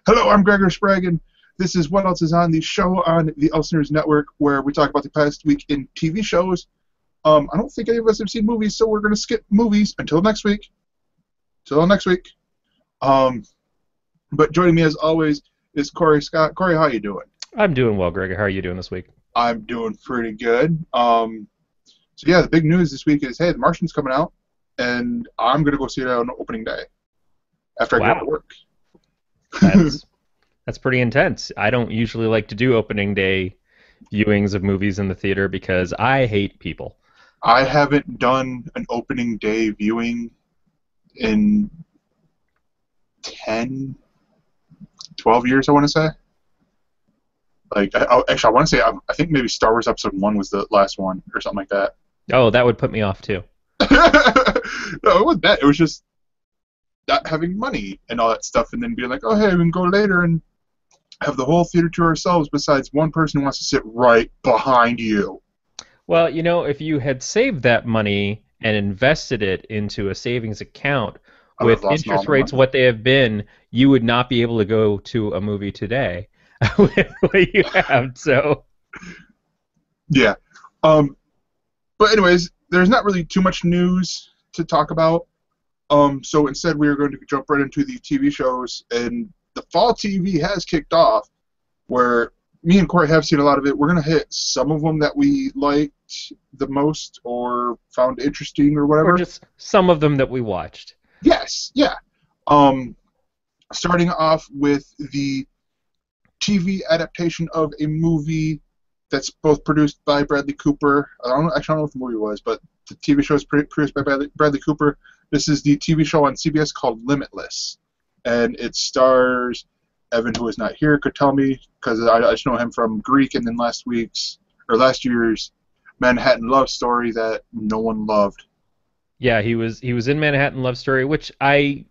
Hello, I'm Gregor Sprague. This is What Else Is On, the show on the Elsiners Network where we talk about the past week in TV shows. I don't think any of us have seen movies, so we're going to skip movies until next week. But joining me as always is Corey Scott. Corey, how you doing? I'm doing well, Greg. How are you doing this week? I'm doing pretty good. The big news this week is, hey, The Martian's coming out, and I'm going to go see it on opening day after I get out of work. That's pretty intense. I don't usually like to do opening day viewings of movies in the theater because I hate people. I haven't done an opening day viewing in 10, 12 years, I want to say. I want to say, I think maybe Star Wars Episode 1 was the last one, or something like that. Oh, that would put me off, too. No, it wasn't that. It was just not having money and all that stuff, and then being like, oh, hey, we can go later and have the whole theater to ourselves besides one person who wants to sit right behind you. Well, if you had saved that money and invested it into a savings account with interest rates what they have been, you would not be able to go to a movie today with what you have. So, yeah. But anyways, there's not really too much news to talk about. So instead, we are going to jump right into the TV shows, and the fall TV has kicked off, where me and Corey have seen a lot of it. We're going to hit some of them that we liked the most or found interesting or whatever. Or just some of them that we watched. Yes, yeah. Starting off with the TV adaptation of a movie that's both produced by Bradley Cooper. I don't know what the movie was, but the TV show is produced by Bradley Cooper. This is the TV show on CBS called Limitless, and it stars Evan, who is not here, could tell me, because I just know him from Greek and then last year's Manhattan Love Story that no one loved. Yeah, he was in Manhattan Love Story, which I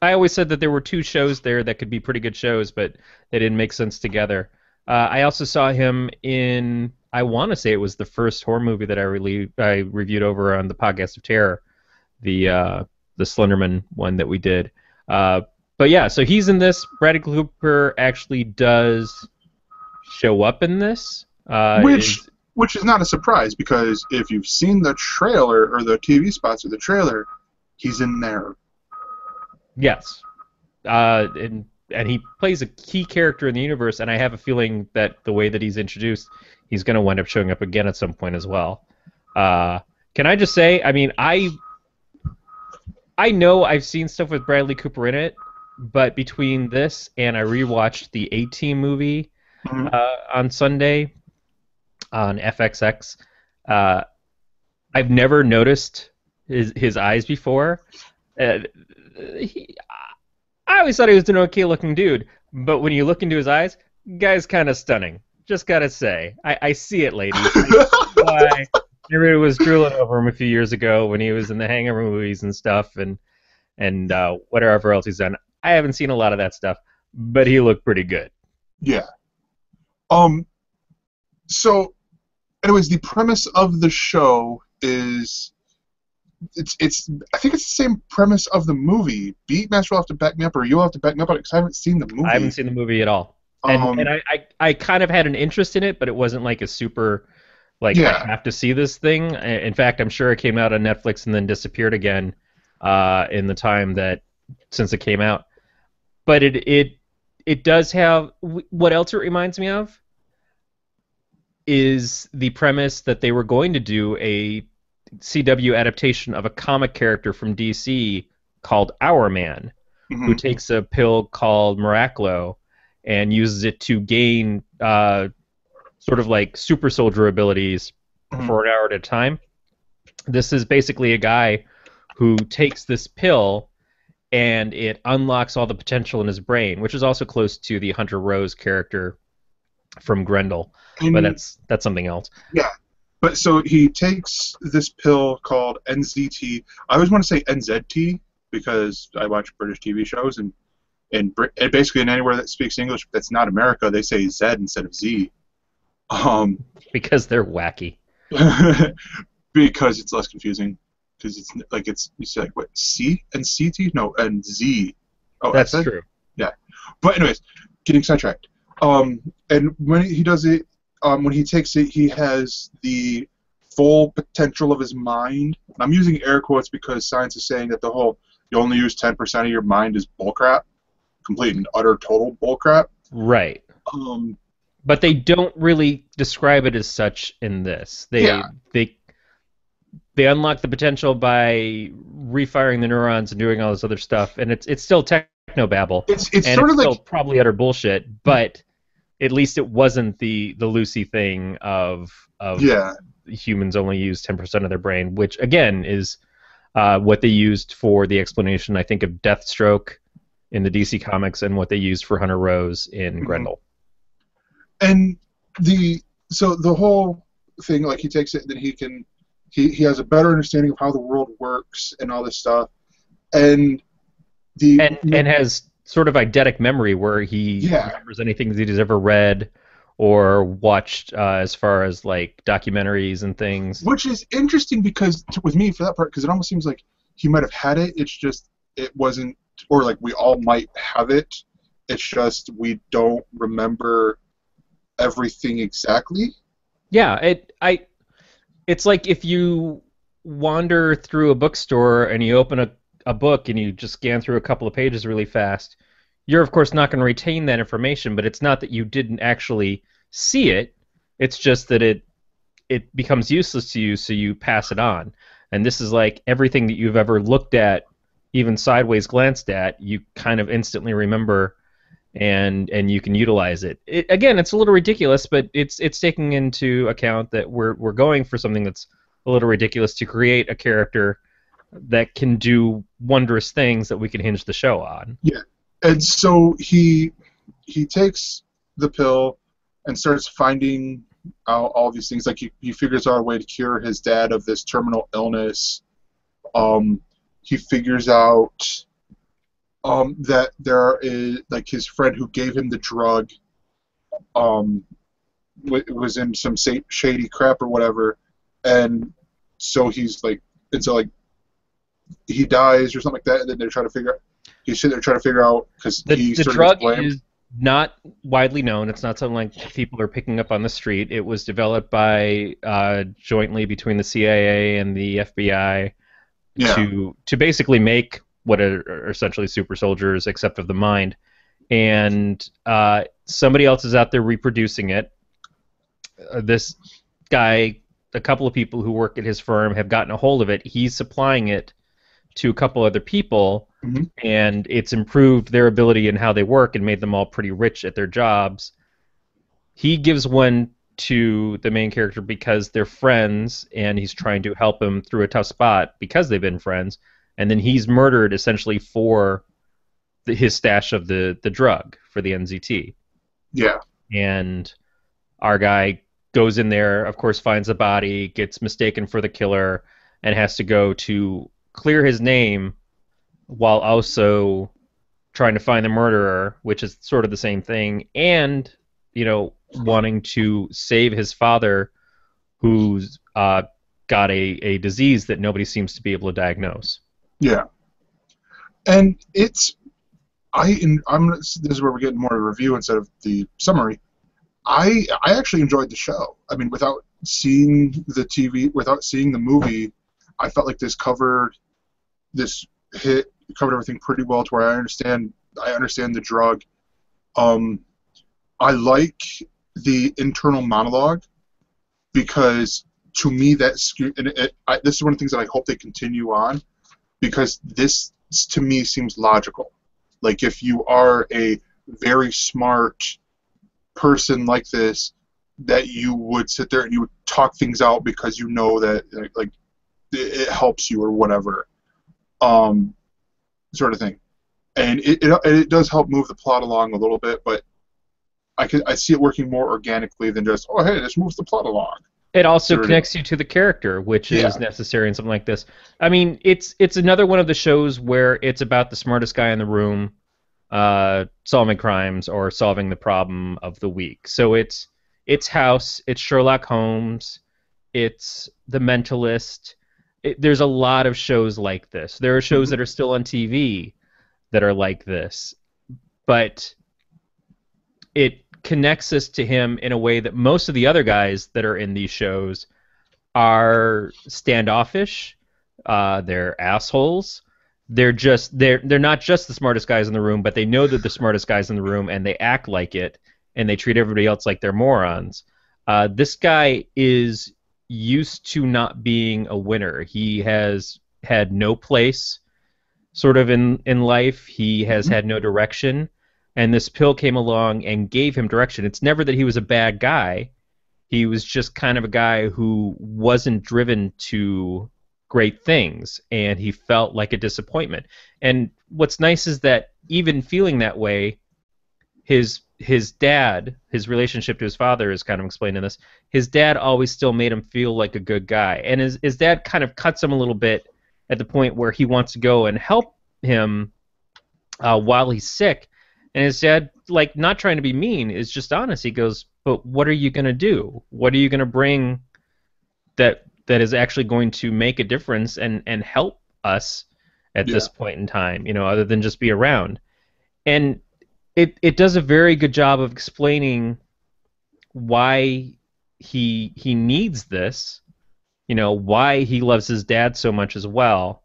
always said that there were two shows there that could be pretty good shows, but they didn't make sense together. I also saw him in, I want to say it was the first horror movie that I reviewed over on the Podcast of Terror, the Slenderman one that we did. But yeah, so he's in this. Bradley Cooper actually does show up in this. Which is not a surprise, because if you've seen the trailer or the TV spots of the trailer, he's in there. Yes. And he plays a key character in the universe, and I have a feeling that the way that he's introduced, he's going to wind up showing up again at some point as well. Can I just say, I mean, I know I've seen stuff with Bradley Cooper in it, but between this and I rewatched the A-Team movie on Sunday on FXX, I've never noticed his eyes before. I always thought he was an okay-looking dude, but when you look into his eyes, guy's kind of stunning. Just gotta say, I see it, ladies. Why everybody was drooling over him a few years ago when he was in the Hangover movies and stuff, and whatever else he's done. I haven't seen a lot of that stuff, but he looked pretty good. Yeah. So, anyways, the premise of the show is it's I think it's the same premise of the movie. Beatmaster will have to back me up, or you'll have to back me up, because I haven't seen the movie. I haven't seen the movie at all, and I kind of had an interest in it, but it wasn't like a super I have to see this thing. In fact, I'm sure it came out on Netflix and then disappeared again in the time that since it came out. But it does have, what else it reminds me of is the premise that they were going to do a CW adaptation of a comic character from DC called Our Man, who takes a pill called Miraclo and uses it to gain sort of like super soldier abilities for an hour at a time. This is basically a guy who takes this pill and it unlocks all the potential in his brain, which is also close to the Hunter Rose character from Grendel, but that's something else. Yeah, but so he takes this pill called NZT. I always want to say NZT because I watch British TV shows, and basically in anywhere that speaks English that's not America, they say Z instead of Z. Because they're wacky. Because it's less confusing. Because you say like what, C and CT? No, and Z. Oh, that's true. Yeah. But anyways, getting sidetracked. And when he does it, when he takes it, he has the full potential of his mind. And I'm using air quotes because science is saying that the whole you only use 10% of your mind is bullcrap, complete and utter total bullcrap. Right. Um, But they don't really describe it as such in this. yeah, They unlock the potential by refiring the neurons and doing all this other stuff, and it's still technobabble, it's and sort it's of like still probably utter bullshit. But at least it wasn't the Lucy thing of yeah, humans only use 10% of their brain, which again is what they used for the explanation, I think, of Deathstroke in the DC comics, and what they used for Hunter Rose in mhm. Grendel. And the whole thing, like he takes it, and then he has a better understanding of how the world works and all this stuff, and the And has sort of eidetic memory where he yeah, remembers anything that he's ever read or watched as far as like documentaries and things. which is interesting because with me for that part, because it almost seems like he might have had it. It's just it wasn't, or like we all might have it. It's just we don't remember everything exactly. Yeah, it's like if you wander through a bookstore and you open a book and you just scan through a couple of pages really fast, you're of course not going to retain that information, but it's not that you didn't actually see it, it's just that it becomes useless to you, so you pass it on. And this is like everything that you've ever looked at, even sideways glanced at, you kind of instantly remember, and you can utilize it. Again, it's a little ridiculous, but it's taking into account that we're going for something that's a little ridiculous to create a character that can do wondrous things that we can hinge the show on. Yeah, and so he takes the pill and starts finding out all these things. Like he figures out a way to cure his dad of this terminal illness. He figures out that there is like his friend who gave him the drug was in some shady crap or whatever, and so he's like, and so like he dies or something like that, and then they're trying to figure out. He's sitting there trying to figure out because he The sort of drug gets blamed. is not widely known. It's not something like people are picking up on the street. It was developed by jointly between the CIA and the FBI Yeah, to basically make what are essentially super soldiers, except of the mind. And somebody else is out there reproducing it. This guy, a couple of people who work at his firm have gotten a hold of it. He's supplying it to a couple other people, hmm and it's improved their ability and how they work and made them all pretty rich at their jobs. He gives one to the main character because they're friends, and he's trying to help him through a tough spot because they've been friends. And then he's murdered essentially for his stash of the drug for the NZT. yeah, And our guy goes in there, of course, finds the body, gets mistaken for the killer, and has to go to clear his name while also trying to find the murderer, which is sort of the same thing, and wanting to save his father, who's got a disease that nobody seems to be able to diagnose. yeah. And this is where we're getting more of a review instead of the summary. I actually enjoyed the show. I mean, without seeing the TV, without seeing the movie, I felt like this covered everything pretty well to where I understand the drug. I like the internal monologue because to me this is one of the things that I hope they continue on, because this to me seems logical. Like if you are a very smart person like this, that you would sit there and you would talk things out because you know that like it helps you or whatever, sort of thing. And it does help move the plot along a little bit, but I see it working more organically than just, oh hey, this moves the plot along. It also Sort of. connects you to the character, which Yeah. is necessary in something like this. I mean, it's another one of the shows where it's about the smartest guy in the room solving crimes or solving the problem of the week. So it's House, it's Sherlock Holmes, it's The Mentalist. There's a lot of shows like this. There are shows Mhm. that are still on TV that are like this. but it connects us to him in a way that most of the other guys that are in these shows are standoffish. They're assholes. They're not just the smartest guys in the room, but they know they're the smartest guys in the room, and they act like it, and they treat everybody else like they're morons. This guy is used to not being a winner. He has had no place sort of in life. He has had no direction, and this pill came along and gave him direction. It's never that he was a bad guy. He was just kind of a guy who wasn't driven to great things, and he felt like a disappointment. And what's nice is that even feeling that way, his dad, his relationship to his father is kind of explained in this. His dad always still made him feel like a good guy, and his dad kind of cuts him a little bit at the point where he wants to go and help him while he's sick. And his dad, like, not trying to be mean, is just honest. He goes, "But what are you gonna do? What are you gonna bring that is actually going to make a difference and help us at this point in time? You know, other than just be around." And it does a very good job of explaining why he needs this. You know, why he loves his dad so much as well,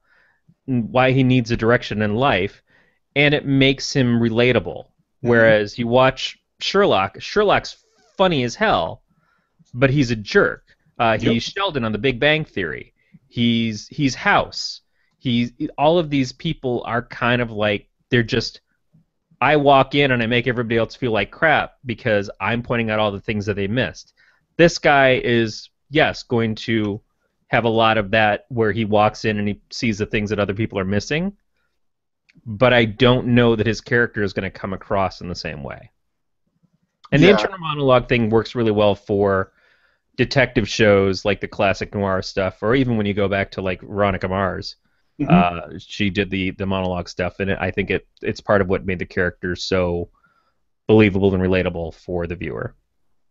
and why he needs a direction in life, and it makes him relatable. Whereas you watch Sherlock's funny as hell, but he's a jerk. He's Sheldon on The Big Bang Theory. He's House. All of these people are kind of like, they're just, I walk in and I make everybody else feel like crap because I'm pointing out all the things that they missed. This guy is, yes, going to have a lot of that where he walks in and he sees the things that other people are missing, but I don't know that his character is going to come across in the same way. And the internal monologue thing works really well for detective shows like the classic noir stuff, or even when you go back to like Veronica Mars. She did the monologue stuff, and I think it's part of what made the character so believable and relatable for the viewer.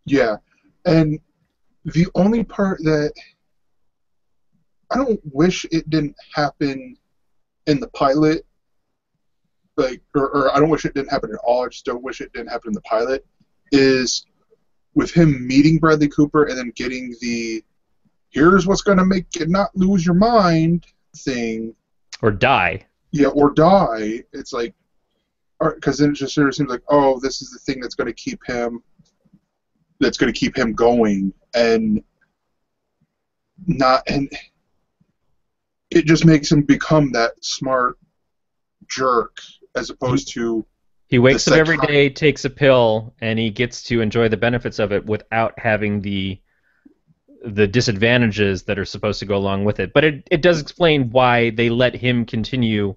Yeah, and the only part that I don't wish it didn't happen in the pilot, like, or I don't wish it didn't happen at all, I just don't wish it didn't happen in the pilot, is with him meeting Bradley Cooper and then getting the "here's what's going to make you not lose your mind" thing. Or die. Yeah, or die. It's like, because then it just sort of seems like, oh, this is the thing that's going to keep him going, and it just makes him become that smart jerk as opposed to he wakes up every day, takes a pill, and he gets to enjoy the benefits of it without having the disadvantages that are supposed to go along with it. But it does explain why they let him continue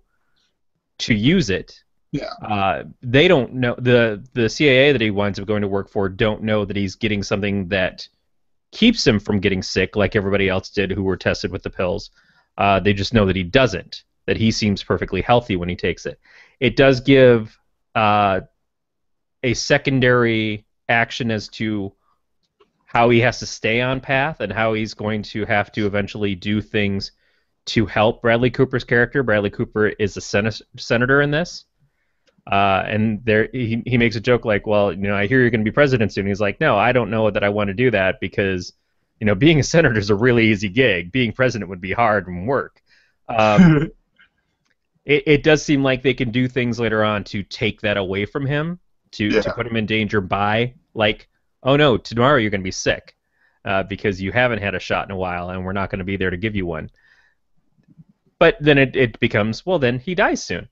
to use it. Yeah. They don't know, the CIA that he winds up going to work for don't know that he's getting something that keeps him from getting sick like everybody else did who were tested with the pills. They just know that he doesn't, that he seems perfectly healthy when he takes it. It does give a secondary action as to how he has to stay on path and how he's going to have to eventually do things to help Bradley Cooper's character. Bradley Cooper is a senator in this. And there he makes a joke like, well, you know, I hear you're going to be president soon. He's like, no, I don't know that I want to do that because, you know, being a senator is a really easy gig. Being president would be hard and work. It does seem like they can do things later on to take that away from him, to put him in danger by, like, oh no, tomorrow you're going to be sick because you haven't had a shot in a while and we're not going to be there to give you one. But then it becomes, well, then he dies soon.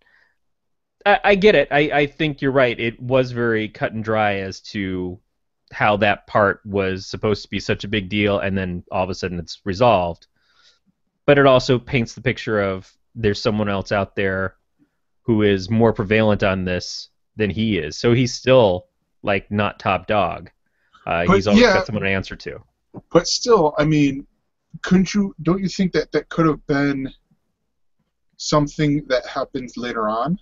I get it. I think you're right. It was very cut and dry as to how that part was supposed to be such a big deal, and then all of a sudden it's resolved. But it also paints the picture of there's someone else out there who is more prevalent on this than he is. So he's still, like, not top dog. He's always got someone to answer to. But still, I mean, don't you think that could have been something that happened later on?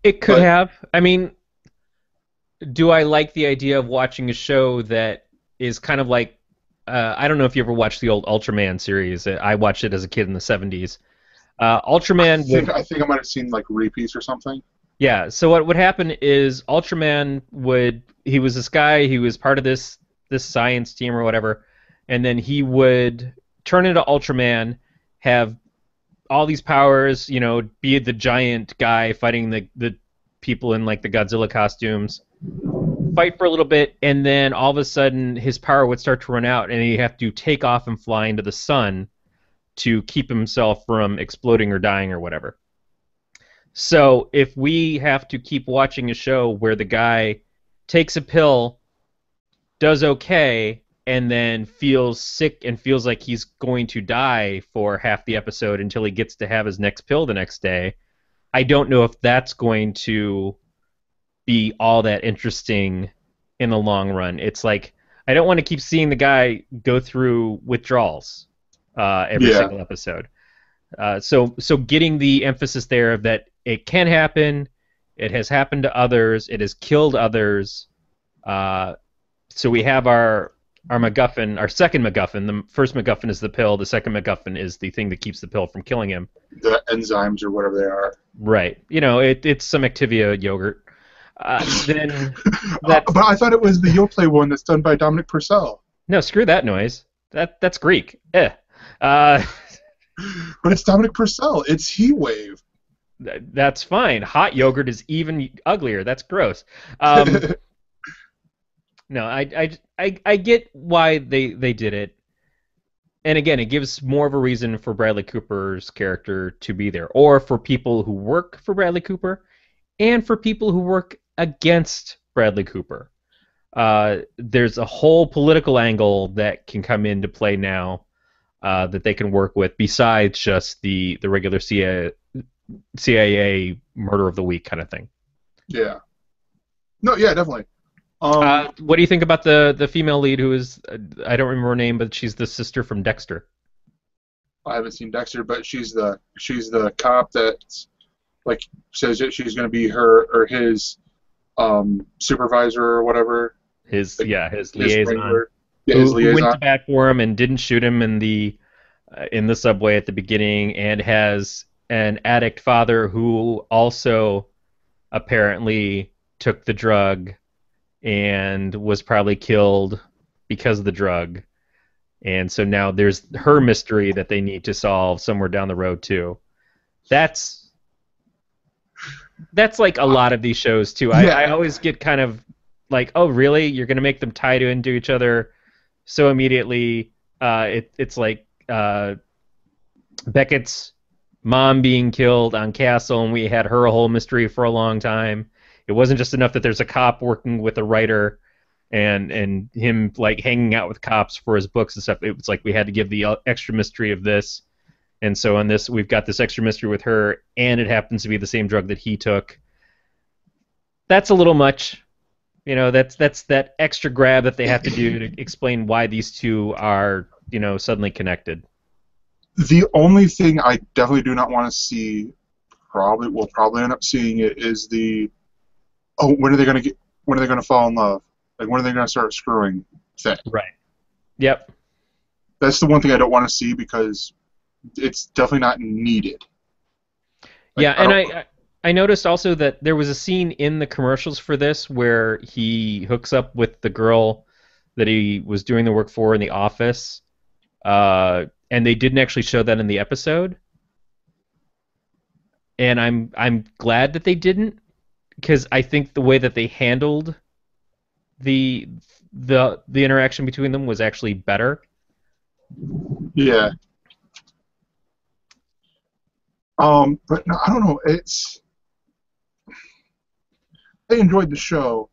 It could have. I mean, do I like the idea of watching a show that is kind of like, I don't know if you ever watched the old Ultraman series. I watched it as a kid in the 70s. Ultraman... I think I might have seen, like, repeats or something. Yeah, so what would happen is Ultraman would he was this guy, he was part of this science team or whatever, and then he would turn into Ultraman, have all these powers, be the giant guy fighting the people in like the Godzilla costumes, fight for a little bit, and then all of a sudden his power would start to run out and he'd have to take off and fly into the sun to keep himself from exploding or dying or whatever. So if we have to keep watching a show where the guy takes a pill, does okay, and then feels sick and feels like he's going to die for half the episode until he gets to have his next pill the next day, I don't know if that's going to be all that interesting in the long run. It's like I don't want to keep seeing the guy go through withdrawals every Yeah. single episode. So getting the emphasis there of that it can happen, it has happened to others, it has killed others. So we have our MacGuffin, our second MacGuffin. The first MacGuffin is the pill. The second MacGuffin is the thing that keeps the pill from killing him. The enzymes or whatever they are. Right. It's some Activia yogurt. Then that. But I thought it was the Yoplait one that's done by Dominic Purcell. No, screw that noise. That's Greek. Uh, But it's Dominic Purcell. It's Heat Wave. that's fine. Hot yogurt is even uglier. That's gross. No, I get why they did it. And again, it gives more of a reason for Bradley Cooper's character to be there, or for people who work for Bradley Cooper, and for people who work against Bradley Cooper. There's a whole political angle that can come into play now that they can work with, besides just the regular CIA murder of the week kind of thing. Yeah. No, yeah, definitely. What do you think about the female lead who is, I don't remember her name, but she's the sister from Dexter? I haven't seen Dexter, but she's the cop that like says that she's going to be her or his supervisor or whatever. His Like, his liaison. wrangler. Yeah, his Who liaison. went to bat for him and didn't shoot him in the subway at the beginning, and has an addict father who also apparently took the drug and was probably killed because of the drug. And so now there's her mystery that they need to solve somewhere down the road too. That's like a lot of these shows too. Yeah. I always get kind of like, oh really? You're gonna make them tie into each other so immediately? It's like Beckett's mom being killed on Castle, and we had her a whole mystery for a long time. It wasn't just enough that there's a cop working with a writer and him like hanging out with cops for his books and stuff. It was like we had to give the extra mystery of this. And so in this, we've got this extra mystery with her, and it happens to be the same drug that he took. That's a little much. That's that extra grab that they have to do to explain why these two are, suddenly connected. The only thing I definitely do not want to see, we'll probably end up seeing it, is when are they going to fall in love? Like, when are they going to start screwing thing? Right. Yep. That's the one thing I don't want to see because it's definitely not needed. Like, Yeah, and I noticed also that there was a scene in the commercials for this where he hooks up with the girl that he was doing the work for in the office, and they didn't actually show that in the episode. And I'm glad that they didn't, because I think the way that they handled the interaction between them was actually better. Yeah. But no, I don't know. I enjoyed the show.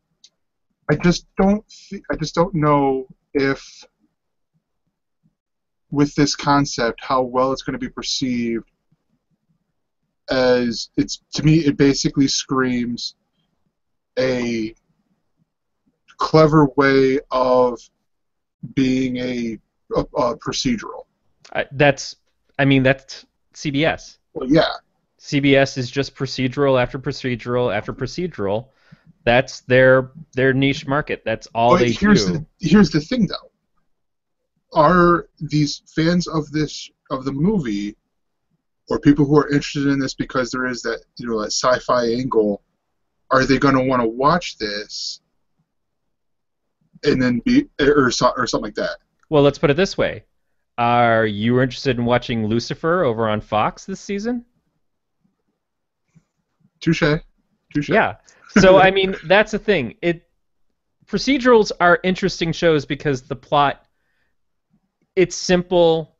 I just don't know if with this concept how well it's going to be perceived. As to me, it basically screams a clever way of being a procedural. That's CBS. Well, yeah. CBS is just procedural after procedural after procedural. That's their niche market. That's all they do. Here's the thing, though. Are these fans of the movie, or people who are interested in this because there is that that sci-fi angle are they going to want to watch this and then or something like that? Well, let's put it this way. Are you interested in watching Lucifer over on Fox this season? Touche. Touche. Yeah. So, I mean, that's the thing. Procedurals are interesting shows because the plot, it's simple,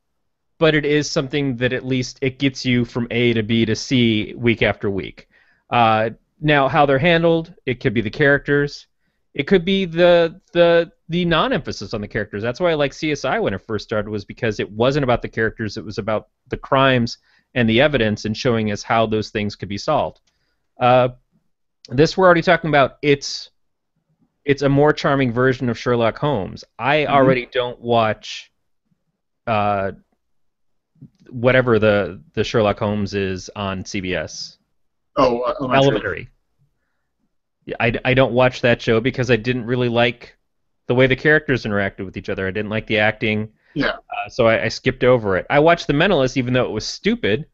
but it is something that at least it gets you from A to B to C week after week. Now, how they're handled, it could be the characters. It could be the non-emphasis on the characters. That's why I like CSI when it first started, was because it wasn't about the characters. It was about the crimes and the evidence and showing us how those things could be solved. This we're already talking about. It's a more charming version of Sherlock Holmes. I already don't watch whatever the Sherlock Holmes is on CBS. Elementary. Yeah, I don't watch that show because I didn't really like the way the characters interacted with each other. I didn't like the acting. Yeah. So I skipped over it. I watched The Mentalist even though it was stupid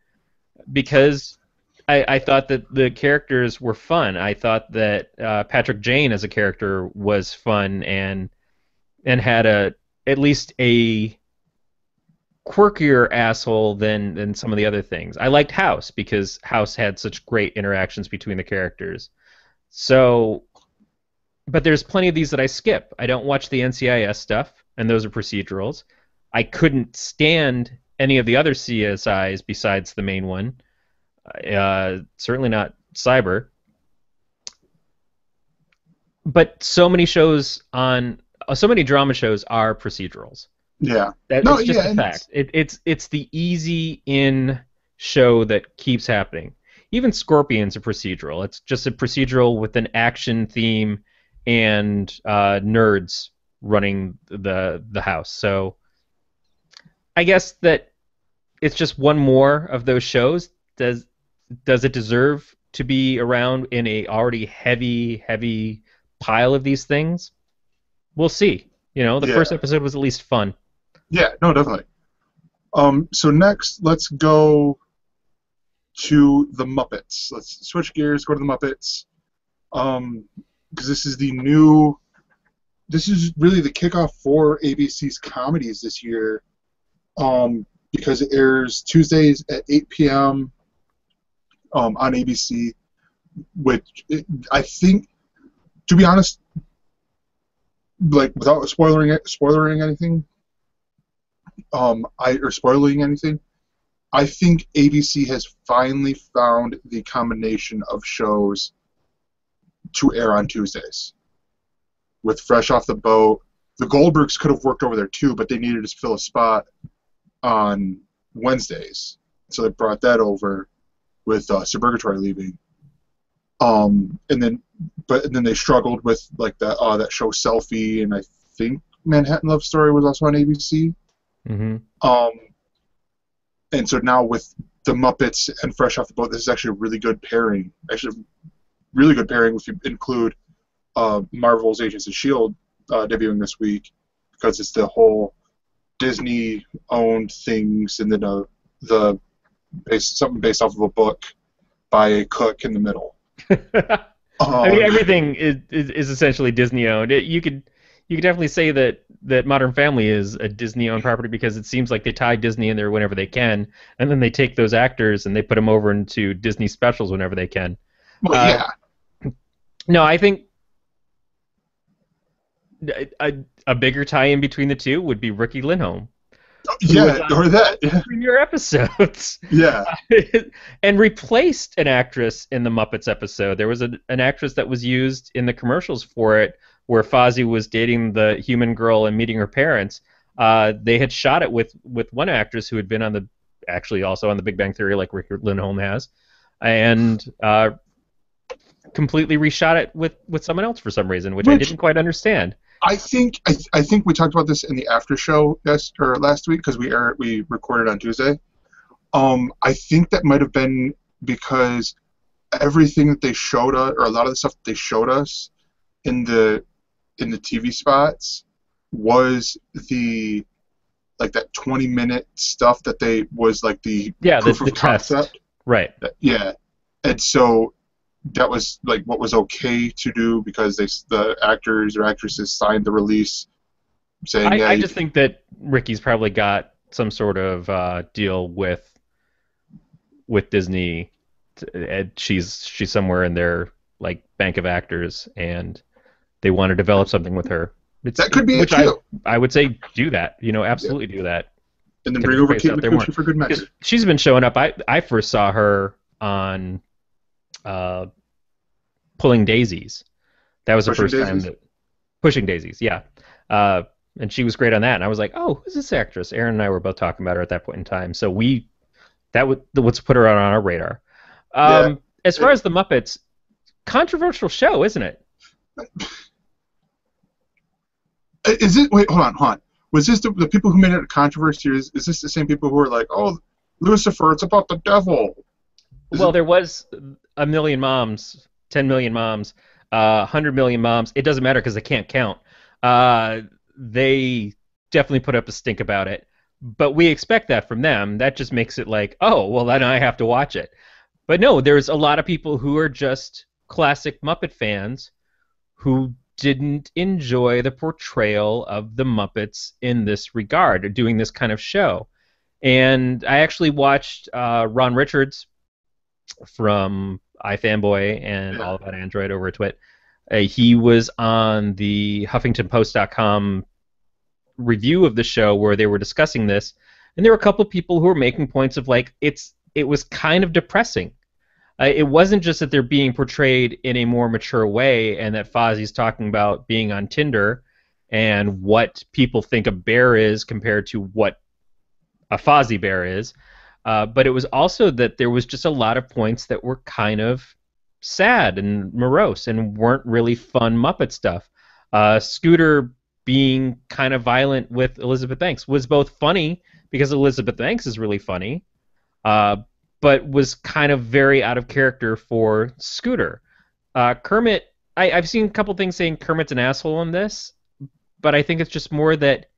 because I thought that the characters were fun. I thought that Patrick Jane as a character was fun and had at least a quirkier asshole than some of the other things. I liked House because House had such great interactions between the characters. So, but there's plenty of these that I skip. I don't watch the NCIS stuff, and those are procedurals. I couldn't stand any of the other CSIs besides the main one. Certainly not Cyber. But so many drama shows are procedurals. Yeah. It's just a fact. It's the easy in show that keeps happening. Even Scorpion's a procedural. It's just a procedural with an action theme and nerds running the house. So I guess that it's just one more of those shows. Does it deserve to be around in a already heavy pile of these things? We'll see. The first episode was at least fun. Yeah, no, definitely. So next, let's go to the Muppets. Let's switch gears, go to the Muppets. Because this is really the kickoff for ABC's comedies this year. Because it airs Tuesdays at 8 p.m. On ABC, which I think, to be honest, like without spoiling anything, I think ABC has finally found the combination of shows to air on Tuesdays. With Fresh Off the Boat, the Goldbergs could have worked over there too, but they needed to fill a spot on Wednesdays, so they brought that over with Suburgatory leaving. And then they struggled with like that show Selfie, and I think Manhattan Love Story was also on ABC. Mm-hmm. And so now with the Muppets and Fresh Off the Boat, this is actually a really good pairing. Actually, really good pairing if you include Marvel's Agents of S.H.I.E.L.D. Debuting this week, because it's the whole Disney-owned things, and then something based off of a book by a cook in the middle. I mean, everything is essentially Disney-owned. You could definitely say that Modern Family is a Disney-owned property because it seems like they tie Disney in there whenever they can, and then they take those actors and they put them over into Disney specials whenever they can. Well, yeah. No, I think a bigger tie-in between the two would be Rookie Lindholm. Yeah, or that. Yeah. Premier episodes. Yeah. And replaced an actress in the Muppets episode. There was an actress that was used in the commercials for it, where Fozzie was dating the human girl and meeting her parents. They had shot it with one actress who had been also on the Big Bang Theory, like Rookie Lindholm has, and completely reshot it with someone else for some reason, which I didn't quite understand. I think we talked about this in the after show last week, because we recorded on Tuesday. I think that might have been because everything that they showed us, or a lot of the stuff that they showed us in the TV spots, was that 20-minute stuff that was like the proof of concept. Right. Yeah, and so that was like what was okay to do because the actors or actresses signed the release saying, yeah, I just think that Ricky's probably got some sort of deal with Disney. And she's somewhere in their like bank of actors, and they want to develop something with her. that could be it Which too. I would say do that. Yeah. Absolutely do that. And then Get bring her over face Kate out there more Micucci for good because measure. she's been showing up. I first saw her on uh, Pulling Daisies. That was the Pushing first time Daisies. that Pushing Daisies. Yeah. Uh, and she was great on that. And I was like, oh, who's this actress? Aaron and I were both talking about her at that point in time. So that would let's put her on our radar. Yeah. As far as the Muppets, controversial show, isn't it? Is it? Wait, hold on. Was this the people who made it a controversy? Is this the same people who were like, oh, Lucifer, it's about the devil? Well, there was a million moms, 10 million moms, 100 million moms. It doesn't matter because they can't count. They definitely put up a stink about it. But we expect that from them. That just makes it like, oh, well, then I have to watch it. But no, there's a lot of people who are just classic Muppet fans who didn't enjoy the portrayal of the Muppets in this regard, or doing this kind of show. And I actually watched Ron Richards from iFanboy and Yeah. All About Android over at Twit. He was on the HuffingtonPost.com review of the show where they were discussing this, and there were a couple of people who were making points of like it was kind of depressing. It wasn't just that they're being portrayed in a more mature way, and that Fozzie's talking about being on Tinder and what people think a bear is compared to what a Fozzie bear is. But it was also that there was just a lot of points that were kind of sad and morose and weren't really fun Muppet stuff. Scooter being kind of violent with Elizabeth Banks was both funny because Elizabeth Banks is really funny, uh, but was kind of very out of character for Scooter. Kermit, I've seen a couple things saying Kermit's an asshole in this, but I think it's just more that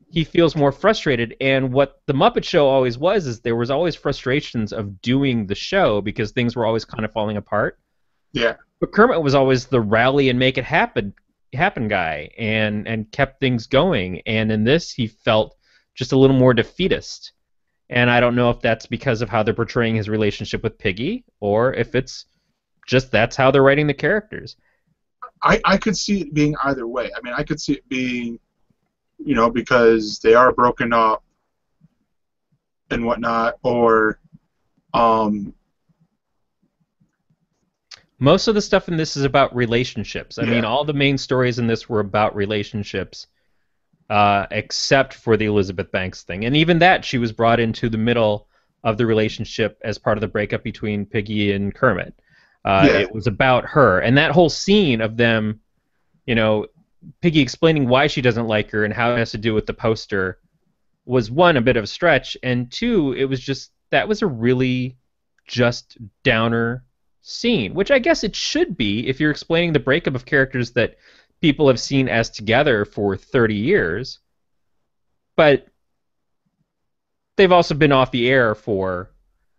he feels more frustrated. And what the Muppet Show always was is there was always frustrations of doing the show because things were always kind of falling apart. Yeah. But Kermit was always the rally and make it happen guy and kept things going. And in this, he felt just a little more defeatist. And I don't know if that's because of how they're portraying his relationship with Piggy or if it's just that's how they're writing the characters. I could see it being either way. I mean, I could see it being, because they are broken up and whatnot, or most of the stuff in this is about relationships. I yeah. mean, all the main stories in this were about relationships, except for the Elizabeth Banks thing. And even that, she was brought into the middle of the relationship as part of the breakup between Piggy and Kermit. It was about her. And that whole scene of them, Piggy explaining why she doesn't like her and how it has to do with the poster was, one, a bit of a stretch, and two, it was just, that was a really just downer scene, which I guess it should be if you're explaining the breakup of characters that people have seen as together for 30 years. But they've also been off the air for,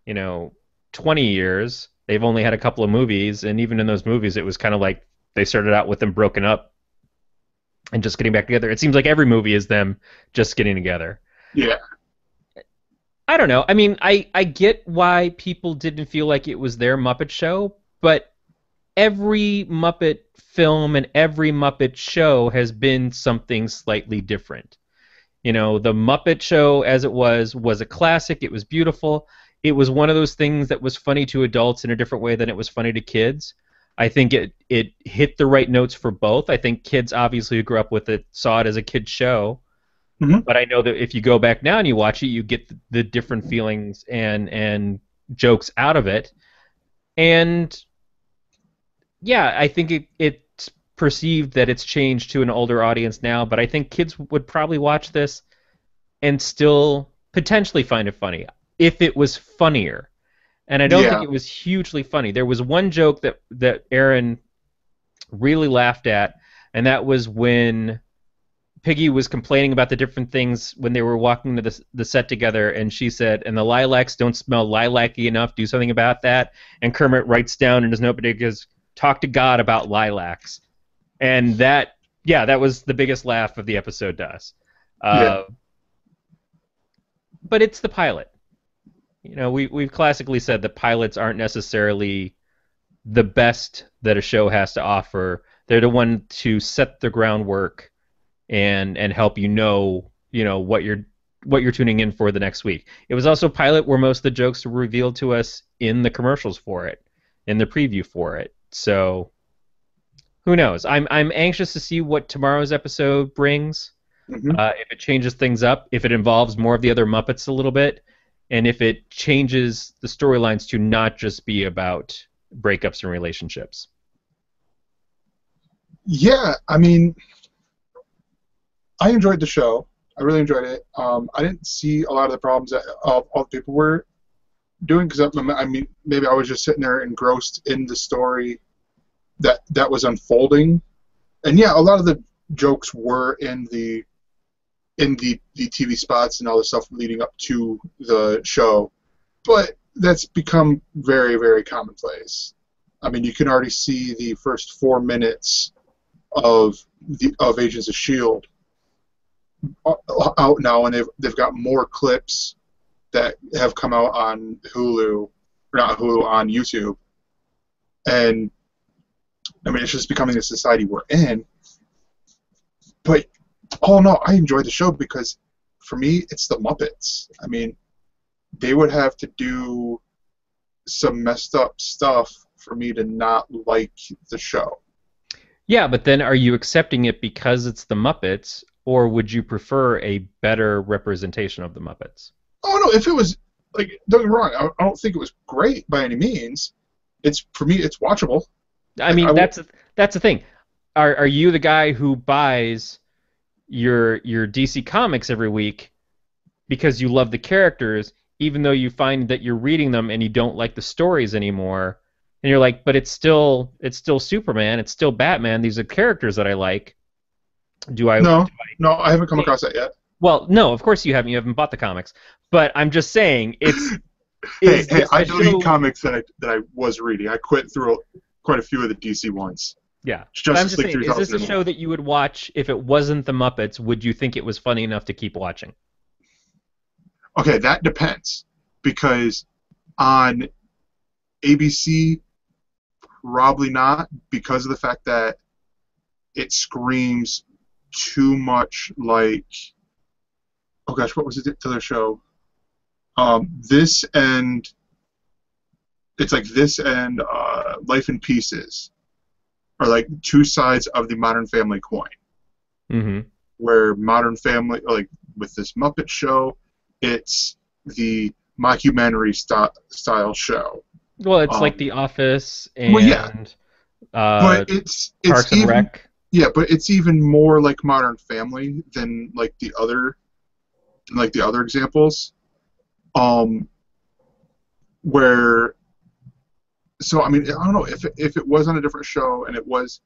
20 years. They've only had a couple of movies, and even in those movies, it was kind of like they started out with them broken up and just getting back together. It seems like every movie is them just getting together. Yeah. I don't know. I mean, I get why people didn't feel like it was their Muppet Show, but every Muppet film and every Muppet show has been something slightly different. The Muppet Show, as it was a classic. It was beautiful. It was one of those things that was funny to adults in a different way than it was funny to kids. I think it hit the right notes for both. I think kids, obviously, who grew up with it, saw it as a kid's show. Mm-hmm. But I know that if you go back now and you watch it, you get the different feelings and jokes out of it. And yeah, I think it's perceived that it's changed to an older audience now, but I think kids would probably watch this and still potentially find it funny if it was funnier. And I don't think it was hugely funny. There was one joke that Aaron really laughed at, and that was when Piggy was complaining about the different things when they were walking to the set together, and she said, "And the lilacs don't smell lilac-y enough. Do something about that." And Kermit writes down in his notebook, he goes, "Talk to God about lilacs." And that, yeah, that was the biggest laugh of the episode to us. Yeah. But it's the pilot. You know, we've classically said that pilots aren't necessarily the best that a show has to offer. They're the one to set the groundwork and help you know what you're tuning in for the next week. It was also pilot where most of the jokes were revealed to us in the commercials for it, in the preview for it. So who knows? I'm anxious to see what tomorrow's episode brings. Hmm. If it changes things up, if it involves more of the other Muppets a little bit, and if it changes the storylines to not just be about breakups and relationships. Yeah, I mean, I enjoyed the show. I really enjoyed it. I didn't see a lot of the problems that all the people were doing because I mean, maybe I was just sitting there engrossed in the story that was unfolding. And yeah, a lot of the jokes were in the TV spots and all the stuff leading up to the show, but that's become very, very commonplace. I mean, you can already see the first 4 minutes of Agents of Shield out now, and they've got more clips that have come out on Hulu, or not Hulu, on YouTube, and I mean, it's just becoming the society we're in. But all in all, I enjoy the show because for me, it's the Muppets. I mean, they would have to do some messed up stuff for me to not like the show. Yeah, but then are you accepting it because it's the Muppets, or would you prefer a better representation of the Muppets? Oh no, if it was like, don't get me wrong, I don't think it was great by any means. It's for me, it's watchable. I Like mean, that's the thing. Are you the guy who buys your DC comics every week because you love the characters, even though you find that you're reading them and you don't like the stories anymore, and you're like, but it's still Superman, it's still Batman. These are characters that I like. Do I? no, no, I haven't come across that yet. Well, no, of course you haven't. You haven't bought the comics. But I'm just saying, Hey, is hey, this I a delete show? comics that I was reading. I quit through quite a few of the DC ones. Yeah. But I'm Justice just League saying, is this a 3000. show that you would watch if it wasn't the Muppets? Would you think it was funny enough to keep watching? Okay, that depends because on ABC, probably not because of the fact that it screams too much like, oh gosh, what was the other show? This and it's like this and Life in Pieces are like two sides of the Modern Family coin. Mm-hmm. Where Modern Family, like with this Muppet show, it's the mockumentary style show. Well, it's like The Office Well, yeah, and but Parks it's and even Rec. yeah, but it's even more like Modern Family than like the other examples. Um, where so I mean I don't know if it was on a different show and it was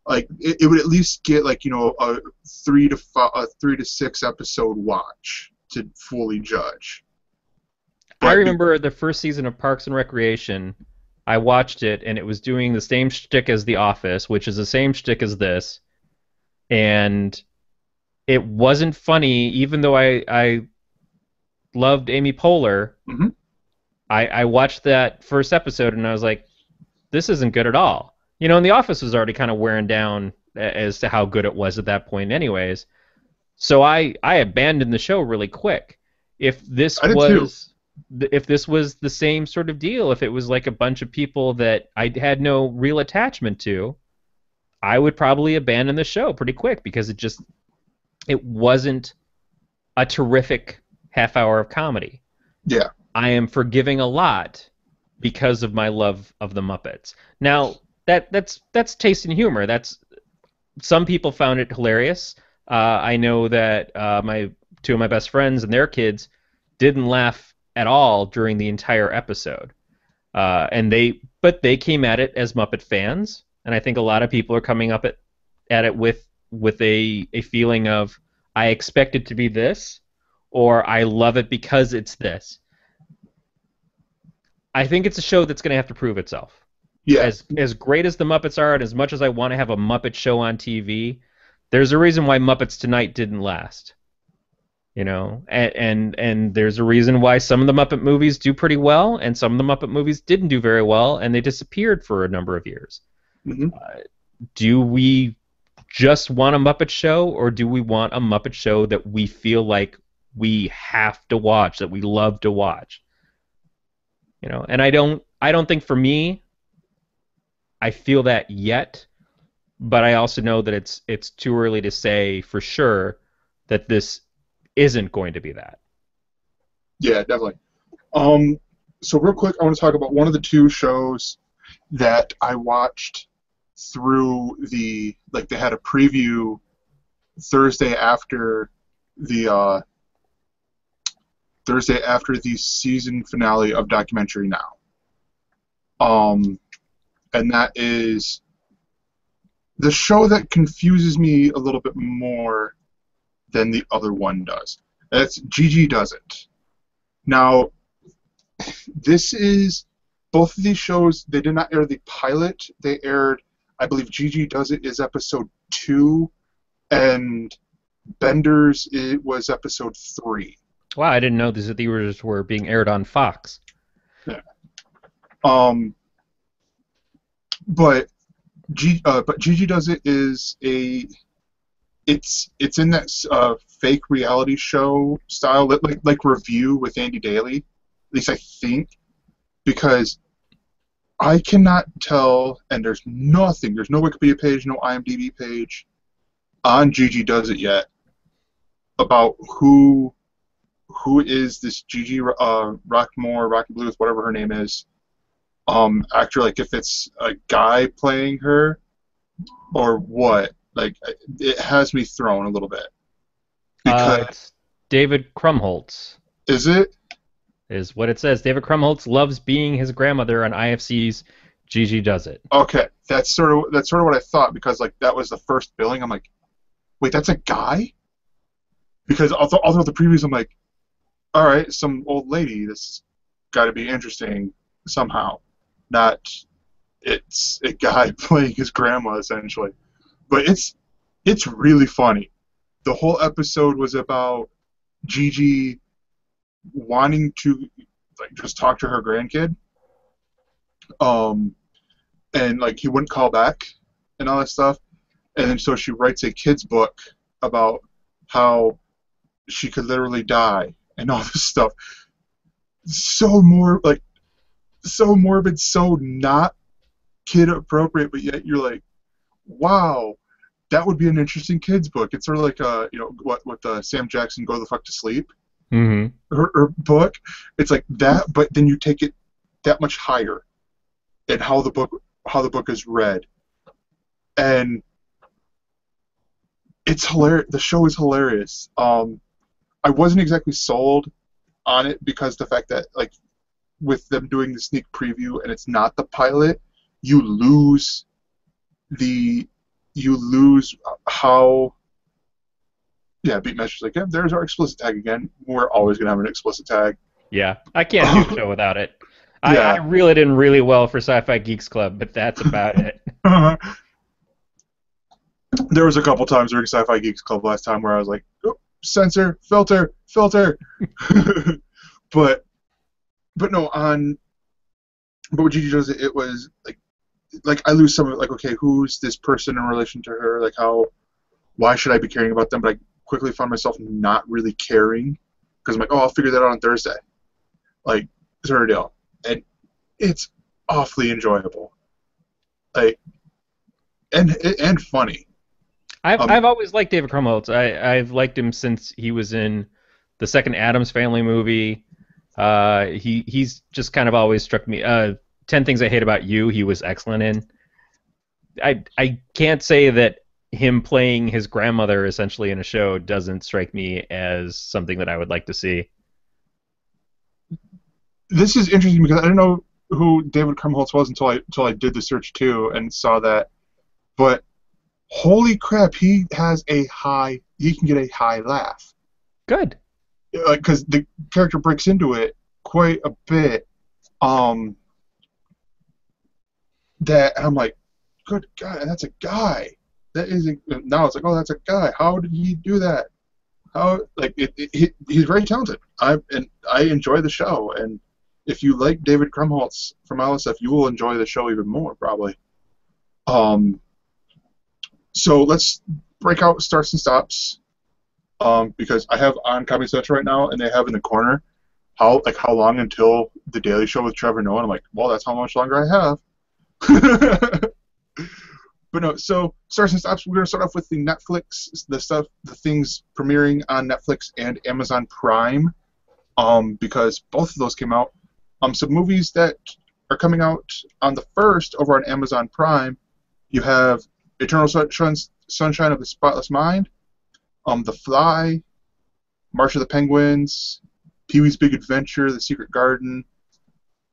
like it would at least get like a 3 to 6 episode watch to fully judge. I But remember the first season of Parks and Recreation. I watched it, and it was doing the same shtick as The Office, which is the same shtick as this, and it wasn't funny, even though I loved Amy Poehler. mhm. I watched that first episode, and I was like, this isn't good at all. You know, and The Office was already kind of wearing down as to how good it was at that point anyways. So I abandoned the show really quick. If this I did too. was if this was the same sort of deal, if it was like a bunch of people that I had no real attachment to, I would probably abandon the show pretty quick because it wasn't a terrific half hour of comedy. Yeah. I am forgiving a lot because of my love of the Muppets. Now, that's taste in humor. That's some people found it hilarious. I know that my two of my best friends and their kids didn't laugh at all during the entire episode, but they came at it as Muppet fans, and I think a lot of people are coming up at it with a feeling of I expect it to be this, or I love it because it's this. I think it's a show that's going to have to prove itself. Yeah. As great as the Muppets are, and as much as I want to have a Muppet show on TV, there's a reason why Muppets Tonight didn't last. And there's a reason why some of the Muppet movies do pretty well, and some of the Muppet movies didn't do very well, and they disappeared for a number of years. Mm-hmm. Do we just want a Muppet show, or do we want a Muppet show that we feel like we have to watch, that we love to watch? And I don't think for me, I feel that yet, but I also know that it's too early to say for sure that this isn't going to be that. Yeah, definitely. So real quick, I want to talk about one of the two shows that I watched through they had a preview Thursday after the season finale of Documentary Now. And that is the show that confuses me a little bit more than the other one does. That's Gigi Does It. Now, this is both of these shows. They did not air the pilot. They aired, I believe, Gigi Does It is episode 2, and Benders it was episode 3. Wow, I didn't know these were being aired on Fox. Yeah. But Gigi Does It is it's in that fake reality show style, like Review with Andy Daly, at least I think, because I cannot tell, and there's no Wikipedia page, no IMDb page on Gigi Does It yet about who is this Gigi Rocky Blues, whatever her name is, actor, like if it's a guy playing her or what. Like, it has me thrown a little bit. Because it's David Krumholtz. Is it? Is what it says. David Krumholtz loves being his grandmother on IFC's Gigi Does It. Okay, that's sort of what I thought, because like that was the first billing. I'm like, wait, that's a guy? Because although the previews, I'm like, all right, some old lady. This got to be interesting somehow. Not it's a guy playing his grandma essentially. But it's really funny. The whole episode was about Gigi wanting to like just talk to her grandkid, and like he wouldn't call back and all that stuff, and then so she writes a kid's book about how she could literally die and all this stuff. So morbid, so not kid appropriate, but yet you're like, wow, that would be an interesting kids book. It's sort of like what Sam Jackson Go the Fuck to Sleep, her book. It's like that, but then you take it that much higher in how the book is read, and it's hilarious. The show is hilarious. I wasn't exactly sold on it because the fact that like with them doing the sneak preview and it's not the pilot, you lose how. Yeah, Beat Measure's like, yeah, there's our explicit tag again. We're always gonna have an explicit tag. Yeah, I can't do a show without it. I reeled it in really well for Sci-Fi Geeks Club, but that's about it. There was a couple times during Sci-Fi Geeks Club last time where I was like, oh, censor, filter. but no, but with Gigi Does It, it was like I lose some of it, like, okay, who's this person in relation to her? Like, why should I be caring about them? But I quickly found myself not really caring because I'm like, oh, I'll figure that out on Thursday. Like, sort of deal. And it's awfully enjoyable. Like, and funny. I've always liked David Krumholtz. I've liked him since he was in the second Addams Family movie. He's just kind of always struck me. 10 Things I Hate About You, he was excellent in. I can't say that him playing his grandmother essentially in a show doesn't strike me as something that I would like to see. This is interesting because I didn't know who David Krumholtz was until I did the search too and saw that. But holy crap, he can get a high laugh. Good. Because the character breaks into it quite a bit. That I'm like, good God, that's a guy. That is now it's like, oh, that's a guy. How did he do that? How he's very talented. I enjoy the show, and if you like David Krumholtz from LSF, you will enjoy the show even more probably. So let's break out starts and stops. Because I have on Comedy Central right now, and they have in the corner how long until the Daily Show with Trevor Noah. I'm like, well, that's how much longer I have. But no, so starts and stops. We're gonna start off with the Netflix, the things premiering on Netflix and Amazon Prime, because both of those came out. Some movies that are coming out on the 1st over on Amazon Prime. You have Eternal Sunshine of the Spotless Mind, The Fly, March of the Penguins, Pee-wee's Big Adventure, The Secret Garden.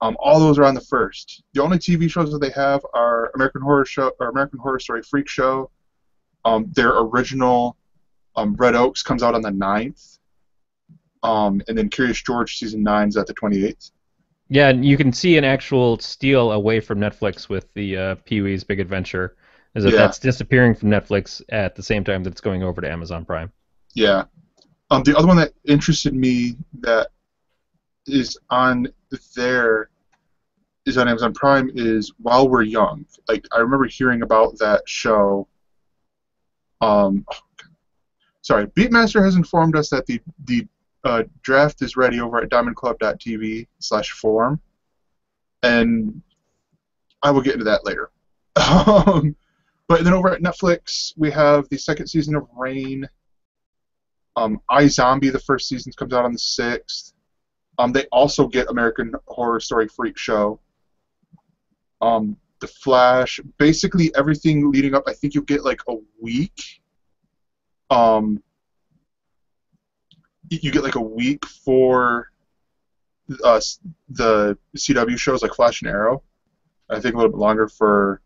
All those are on the 1st. The only TV shows that they have are American Horror Story Freak Show. Their original Red Oaks comes out on the 9th. And then Curious George season 9 is at the 28th. Yeah, and you can see an actual steal away from Netflix with the Pee-wee's Big Adventure. That's disappearing from Netflix at the same time that it's going over to Amazon Prime. Yeah. The other one that interested me that is on Amazon Prime is While We're Young. Like, I remember hearing about that show. Sorry, Beatmaster has informed us that the draft is ready over at diamondclub.tv/forum, and I will get into that later. But then over at Netflix, we have the 2nd season of Reign. iZombie, the 1st season, comes out on the 6th. They also get American Horror Story Freak Show. The Flash, basically everything leading up. I think you get like a week. You get like a week for the CW shows like Flash and Arrow. I think a little bit longer for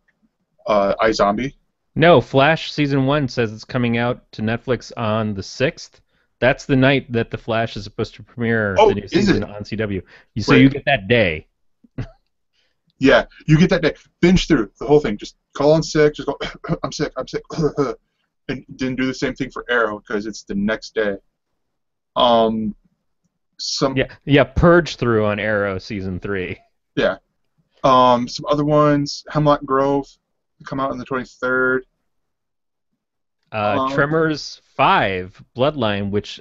iZombie. No, Flash season 1 says it's coming out to Netflix on the 6th. That's the night that the Flash is supposed to premiere the new season on CW. So you get that day. Yeah, you get that day. Binge through the whole thing. Just call in sick. Just go, I'm sick, and then do the same thing for Arrow because it's the next day. Purge through on Arrow season 3. Yeah. Some other ones, Hemlock Grove, come out on the 23rd. Tremors 5, Bloodline, which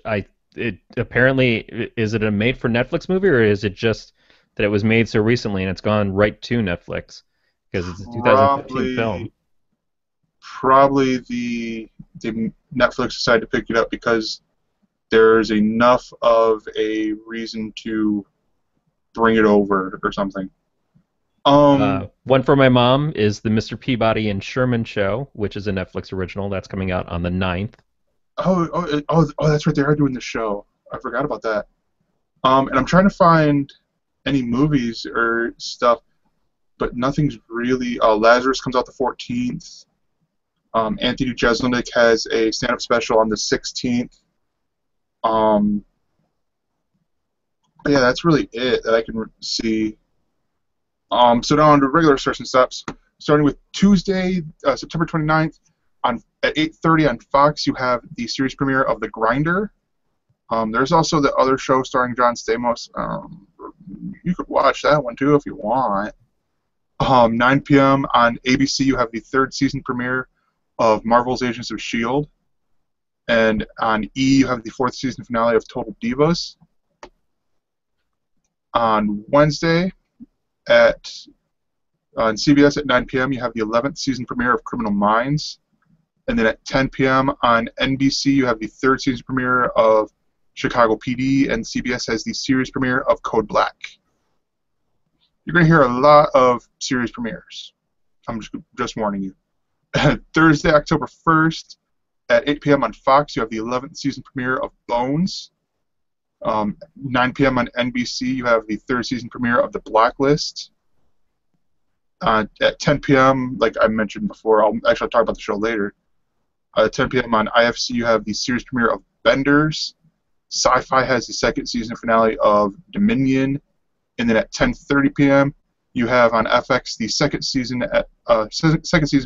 apparently, is it a made-for-Netflix movie, or is it just that it was made so recently and it's gone right to Netflix? Because it's a 2015 film. Probably the Netflix decided to pick it up because there's enough of a reason to bring it over or something. One for my mom is the Mr. Peabody and Sherman Show, which is a Netflix original. That's coming out on the 9th. Oh, that's right. They are doing the show. I forgot about that. And I'm trying to find any movies or stuff, but nothing's really. Lazarus comes out the 14th. Anthony Jeselnik has a stand-up special on the 16th. Yeah, that's really it that I can see. So now on to regular starts and stops. Starting with Tuesday, September 29th, at 8:30 on Fox, you have the series premiere of The Grinder. There's also the other show starring John Stamos. You could watch that one too if you want. 9 p.m. on ABC, you have the 3rd season premiere of Marvel's Agents of S.H.I.E.L.D. And on E, you have the 4th season finale of Total Divas. On Wednesday, on CBS at 9 p.m., you have the 11th season premiere of Criminal Minds. And then at 10 p.m. on NBC, you have the 3rd season premiere of Chicago PD, and CBS has the series premiere of Code Black. You're going to hear a lot of series premieres. I'm just warning you. Thursday, October 1st, at 8 p.m. on Fox, you have the 11th season premiere of Bones. 9 p.m. on NBC, you have the 3rd season premiere of The Blacklist. At 10 p.m., like I mentioned before, I'll actually talk about the show later. At 10 p.m. on IFC, you have the series premiere of Benders. Sci-Fi has the second season finale of Dominion. And then at 10:30 p.m., you have on FX the second season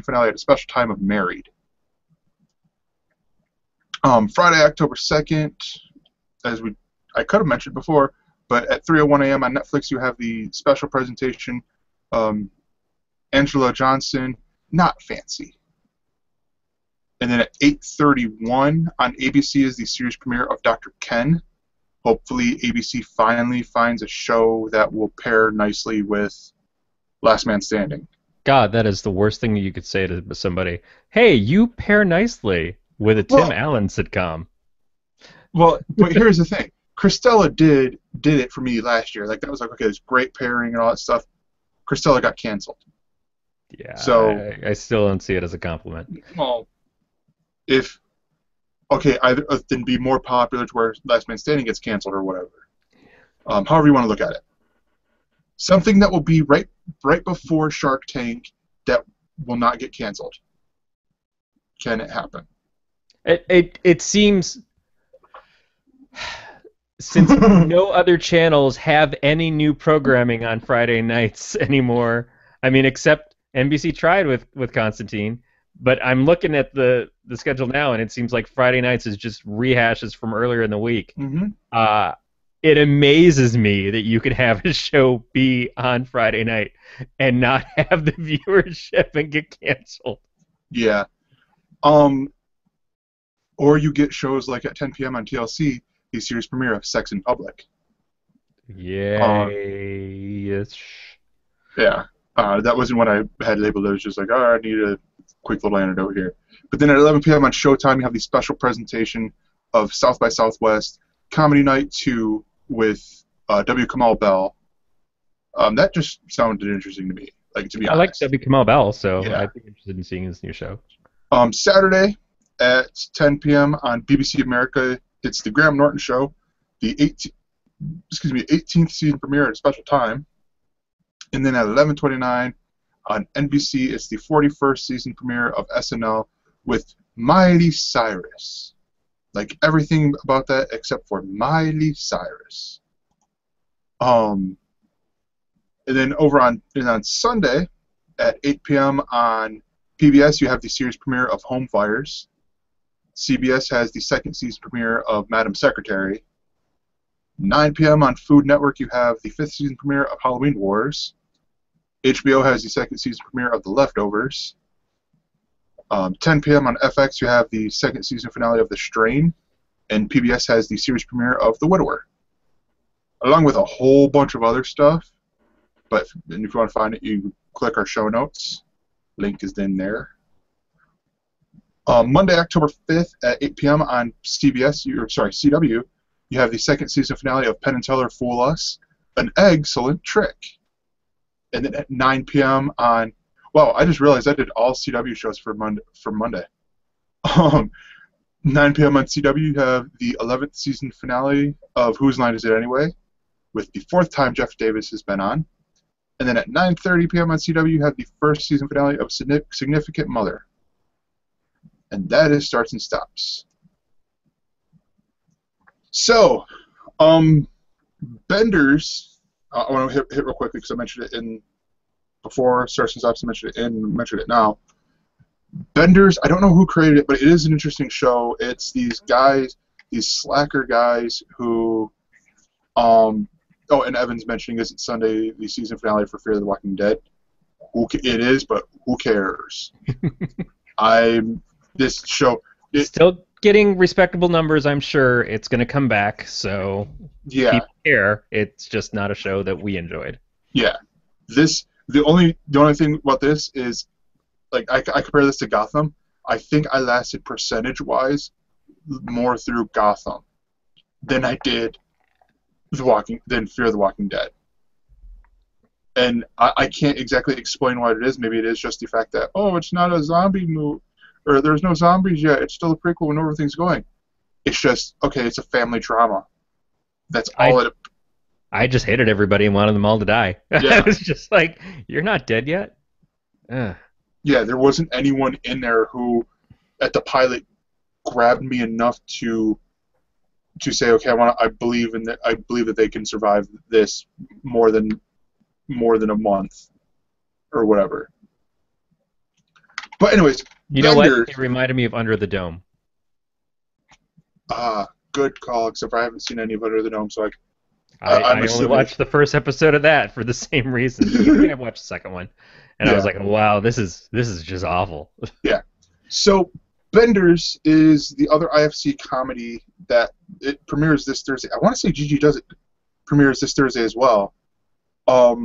finale at a special time of Married. Friday, October 2nd, as I could have mentioned before, but at 3:01 a.m. on Netflix, you have the special presentation, Angela Johnson, Not Fancy. And then at 8:31 on ABC is the series premiere of Dr. Ken. Hopefully, ABC finally finds a show that will pair nicely with Last Man Standing. God, that is the worst thing you could say to somebody. Hey, you pair nicely with a Tim Allen sitcom. Well, but here's the thing. Christella did it for me last year. Like, that was like, okay, it's great pairing and all that stuff. Christella got canceled. Yeah, so I still don't see it as a compliment. Well, either then be more popular to where Last Man Standing gets canceled or whatever. However you want to look at it. Something that will be right before Shark Tank that will not get canceled. Can it happen? It seems, since no other channels have any new programming on Friday nights anymore, I mean, except NBC tried with Constantine, but I'm looking at the schedule now, and it seems like Friday nights is just rehashes from earlier in the week. Mm-hmm. It amazes me that you could have a show be on Friday night and not have the viewership and get canceled. Yeah. Or you get shows like at 10 p.m. on TLC, the series premiere of Sex in Public. Yes. Yeah. That wasn't what I had labeled. It was just like, I need a quick little anecdote here. But then at 11 p.m. on Showtime, you have the special presentation of South by Southwest Comedy Night 2 with W. Kamau Bell. That just sounded interesting to me, to be honest. I like W. Kamau Bell, so yeah. I'd be interested in seeing his new show. Saturday at 10 p.m. on BBC America, it's the Graham Norton Show, the 18th season premiere at a special time. And then at 11:29 on NBC, it's the 41st season premiere of SNL with Miley Cyrus. Like everything about that except for Miley Cyrus. And then on Sunday at 8 p.m. on PBS, you have the series premiere of Home Fires. CBS has the second season premiere of Madam Secretary. 9 p.m. on Food Network, you have the fifth season premiere of Halloween Wars. HBO has the second season premiere of The Leftovers. 10 p.m. on FX, you have the second season finale of The Strain. And PBS has the series premiere of The Widower. Along with a whole bunch of other stuff. But if you want to find it, you click our show notes. Link is in there. Monday, October 5th at 8 p.m. on CW, you have the second season finale of Penn and Teller Fool Us, an excellent trick. And then at 9 p.m. on, wow, I just realized I did all CW shows for Monday. 9 p.m. on CW, you have the 11th season finale of Whose Line Is It Anyway, with the fourth time Jeff Davis has been on. And then at 9:30 p.m. on CW, you have the first season finale of Significant Mother. And that is Starts and Stops. So, Benders, I want to hit real quickly because I mentioned it in before Starts and Stops. I mentioned it now. Benders, I don't know who created it, but it is an interesting show. It's these guys, these slacker guys who, and Evan's mentioning, is it Sunday, the season finale for Fear the Walking Dead? It is, but who cares? This show... Still getting respectable numbers, I'm sure. It's going to come back, so yeah. People care. It's just not a show that we enjoyed. Yeah. The only thing about this is, I compare this to Gotham. I think I lasted percentage-wise more through Gotham than I did Fear the Walking Dead. And I can't exactly explain what it is. Maybe it is just the fact that, it's not a zombie movie, or there's no zombies yet. It's still a prequel when everything's going. It's just, okay, it's a family drama. That's all it... I just hated everybody and wanted them all to die. Yeah. I was just like, you're not dead yet? Yeah, there wasn't anyone in there who at the pilot grabbed me enough to say, okay, I believe that they can survive this more than a month or whatever. But anyways, You know what? It reminded me of Under the Dome. Good call. Except I haven't seen any of Under the Dome, so I only watched the first episode of that for the same reason. I think I've watched the second one, and I was like, wow, this is just awful. Yeah. So Benders is the other IFC comedy that it premieres this Thursday. I want to say Gigi Does It premieres this Thursday as well, or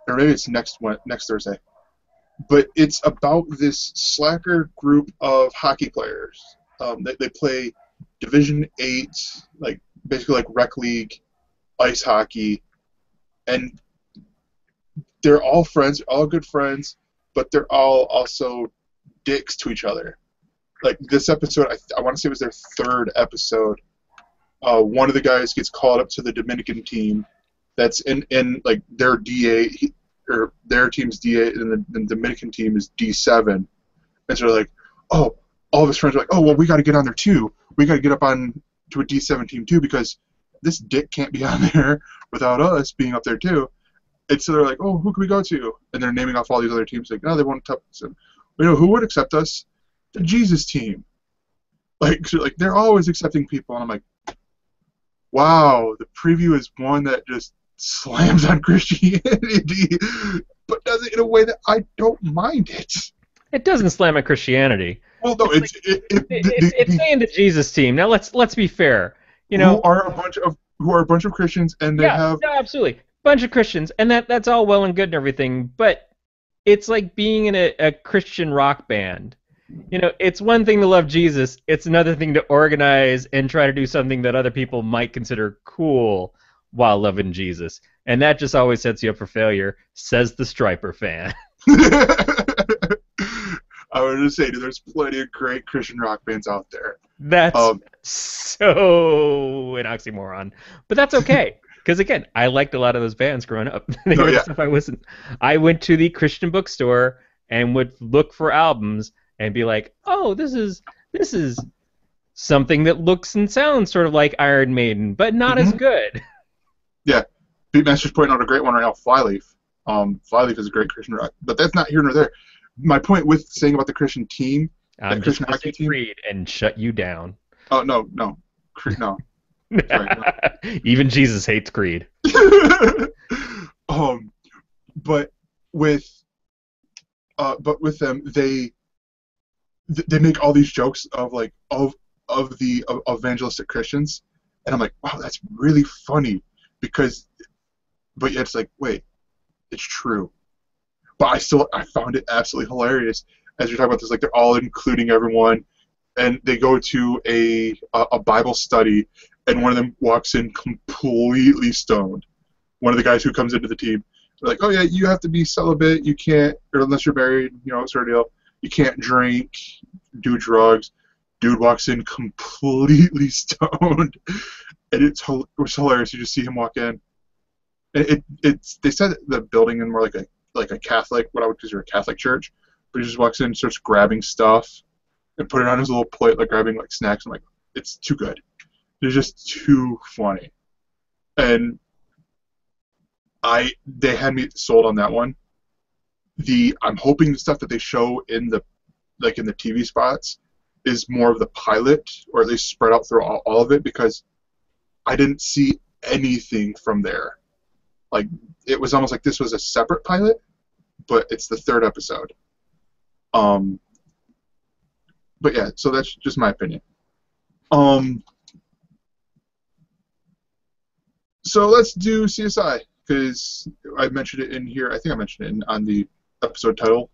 maybe it's next Thursday. But it's about this slacker group of hockey players. They play Division 8, basically like rec league, ice hockey, and they're all friends, all good friends, but they're all also dicks to each other. Like this episode, I want to say it was their third episode. One of the guys gets called up to the Dominican team that's in like their DA, or their team's D8, and the Dominican team is D7. And so they're like, oh, all of his friends are like, oh, well, we got to get on there too. We got to get up on to a D7 team too, because this dick can't be on there without us being up there too. And so they're like, oh, who can we go to? And they're naming off all these other teams. Like, no, they won't accept us. And, who would accept us? The Jesus team. Like they're always accepting people. And I'm like, wow, the preview is one that just slams on Christianity, but does it in a way that I don't mind it. It doesn't slam on Christianity. Well, no, it's saying the Jesus team. Now let's be fair. Who are a bunch of Christians, and they have absolutely bunch of Christians, and that's all well and good and everything, but it's like being in a Christian rock band. It's one thing to love Jesus. It's another thing to organize and try to do something that other people might consider cool while loving Jesus. And that just always sets you up for failure, says the Striper fan. I was going to say, there's plenty of great Christian rock bands out there. That's so an oxymoron. But that's okay. Because, again, I liked a lot of those bands growing up. I went to the Christian bookstore and would look for albums and be like, oh, this is something that looks and sounds sort of like Iron Maiden, but not as good. Yeah. Beatmaster's pointing out a great one right now, Flyleaf. Flyleaf is a great Christian rock, but that's not here nor there. My point with saying about the Christian team, I'm just going to say Creed and shut you down. Oh, no. Creed, no. Sorry, no. Even Jesus hates Creed. But with them, they make all these jokes of the evangelistic Christians, and I'm like, wow, that's really funny, but yet it's like, wait, it's true. But I found it absolutely hilarious as you're talking about this. Like, they're all including everyone, and they go to a Bible study, and one of them walks in completely stoned. One of the guys who comes into the team, they're like, oh yeah, you have to be celibate. You can't, or unless you're married, sort of deal. You can't drink, do drugs. Dude walks in completely stoned, and it was hilarious. You just see him walk in. They said the building in more like a Catholic, what I would consider a Catholic church, but he just walks in and starts grabbing stuff and putting it on his little plate, like grabbing like snacks. I'm like, it's too good. It's just too funny. And they had me sold on that one. I'm hoping the stuff that they show in the TV spots is more of the pilot, or at least spread out through all of it, because I didn't see anything from there. Like, it was almost like this was a separate pilot, but it's the third episode. But yeah, so that's just my opinion. So let's do CSI, because I mentioned it in here. I think I mentioned it on the episode title.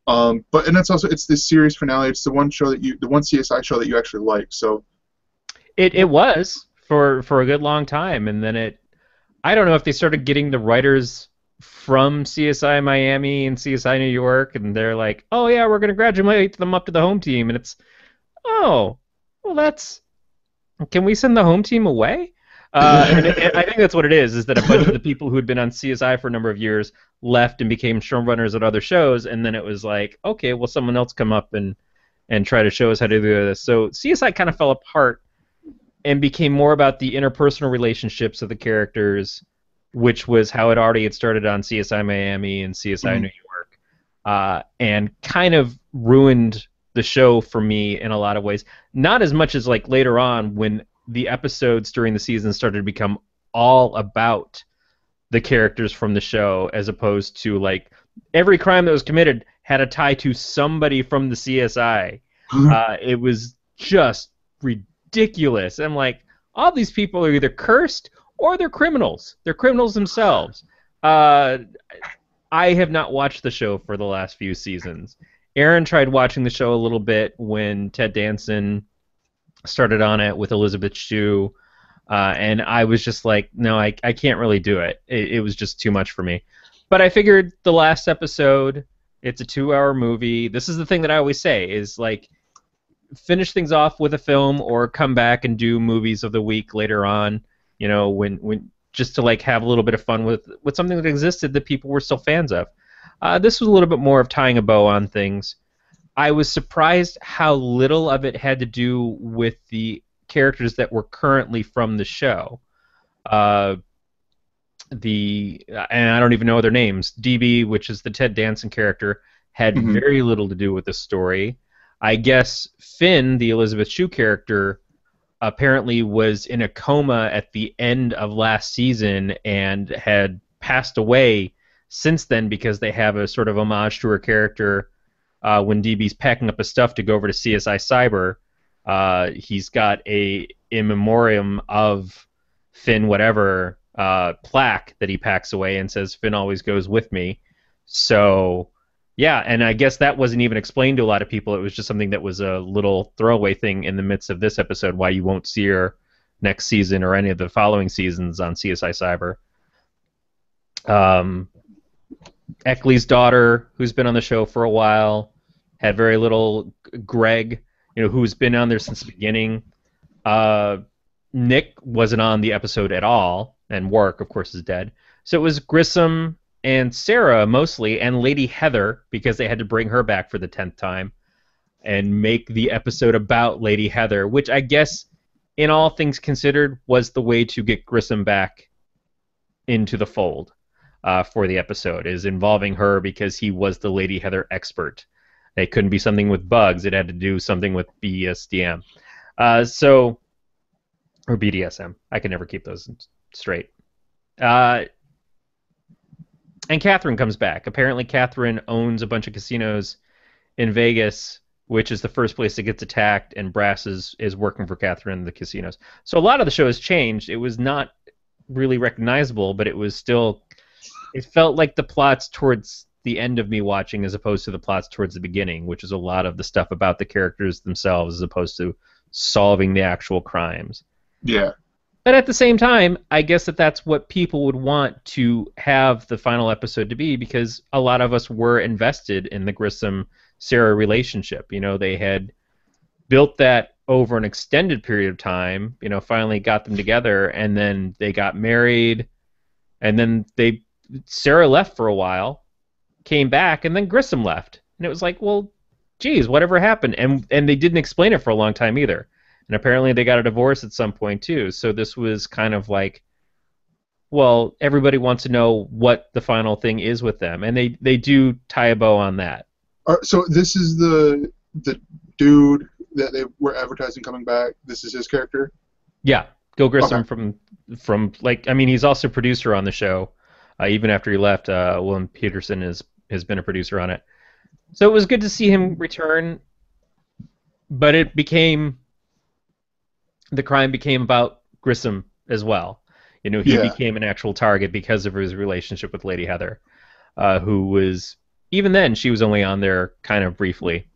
And it's this series finale. It's the one CSI show that you actually like. So it was for a good long time, and then I don't know if they started getting the writers from CSI Miami and CSI New York, and they're like, oh yeah, we're gonna graduate them up to the home team, and it's, oh, well, can we send the home team away? And I think that's what it is that a bunch of the people who had been on CSI for a number of years left and became showrunners at other shows, and then it was like, okay, well, someone else come up and and try to show us how to do this. So CSI kind of fell apart and became more about the interpersonal relationships of the characters, which was how it already had started on CSI Miami and CSI New York, and kind of ruined the show for me in a lot of ways. Not as much as like later on when the episodes during the season started to become all about the characters from the show, as opposed to like every crime that was committed had a tie to somebody from the CSI. It was just ridiculous. I'm like, all these people are either cursed or they're criminals. They're criminals themselves. I have not watched the show for the last few seasons. Aaron tried watching the show a little bit when Ted Danson started on it with Elizabeth Shue, and I was just like, no, I can't really do it. It was just too much for me. But I figured the last episode, it's a 2-hour movie. This is the thing that I always say, is like, finish things off with a film or come back and do movies of the week later on, you know, when just to like have a little bit of fun with something that existed that people were still fans of. This was a little bit more of tying a bow on things. I was surprised how little of it had to do with the characters that were currently from the show. And I don't even know their names. DB, which is the Ted Danson character, had very little to do with the story. I guess Finn, the Elizabeth Shue character, apparently was in a coma at the end of last season and had passed away since then, because they have a sort of homage to her character when DB's packing up his stuff to go over to CSI Cyber. He's got a in memoriam of Finn whatever plaque that he packs away and says, "Finn always goes with me." So yeah, and I guess that wasn't even explained to a lot of people. It was just something that was a little throwaway thing in the midst of this episode, why you won't see her next season or any of the following seasons on CSI Cyber. Eckley's daughter, who's been on the show for a while, had very little. Greg, who's been on there since the beginning. Nick wasn't on the episode at all, and Warwick, of course, is dead. So it was Grissom and Sarah mostly, and Lady Heather, because they had to bring her back for the 10th time and make the episode about Lady Heather, which I guess, in all things considered, was the way to get Grissom back into the fold for the episode, is involving her because he was the Lady Heather expert. It couldn't be something with bugs. It had to do something with BSDM. Or BDSM. I can never keep those straight. And Catherine comes back. Apparently Catherine owns a bunch of casinos in Vegas, which is the first place that gets attacked, and Brass is working for Catherine in the casinos. So a lot of the show has changed. It was not really recognizable, but it was still... It felt like the plots towards the end of me watching as opposed to the plots towards the beginning, which is a lot of the stuff about the characters themselves as opposed to solving the actual crimes. Yeah. But at the same time, I guess that's what people would want to have the final episode to be, because a lot of us were invested in the Grissom-Sarah relationship. They had built that over an extended period of time, finally got them together, and then they got married, and then Sarah left for a while, came back, and then Grissom left. And it was like, well, geez, whatever happened? And they didn't explain it for a long time either. And apparently they got a divorce at some point, too. So this was kind of like, well, everybody wants to know what the final thing is with them. And they do tie a bow on that. So this is the dude that they were advertising coming back. This is his character? Yeah. Gil Grissom from he's also producer on the show. Even after he left, Willem Peterson has been a producer on it. So it was good to see him return, but the crime became about Grissom as well. He became an actual target because of his relationship with Lady Heather, who was, even then, she was only on there kind of briefly.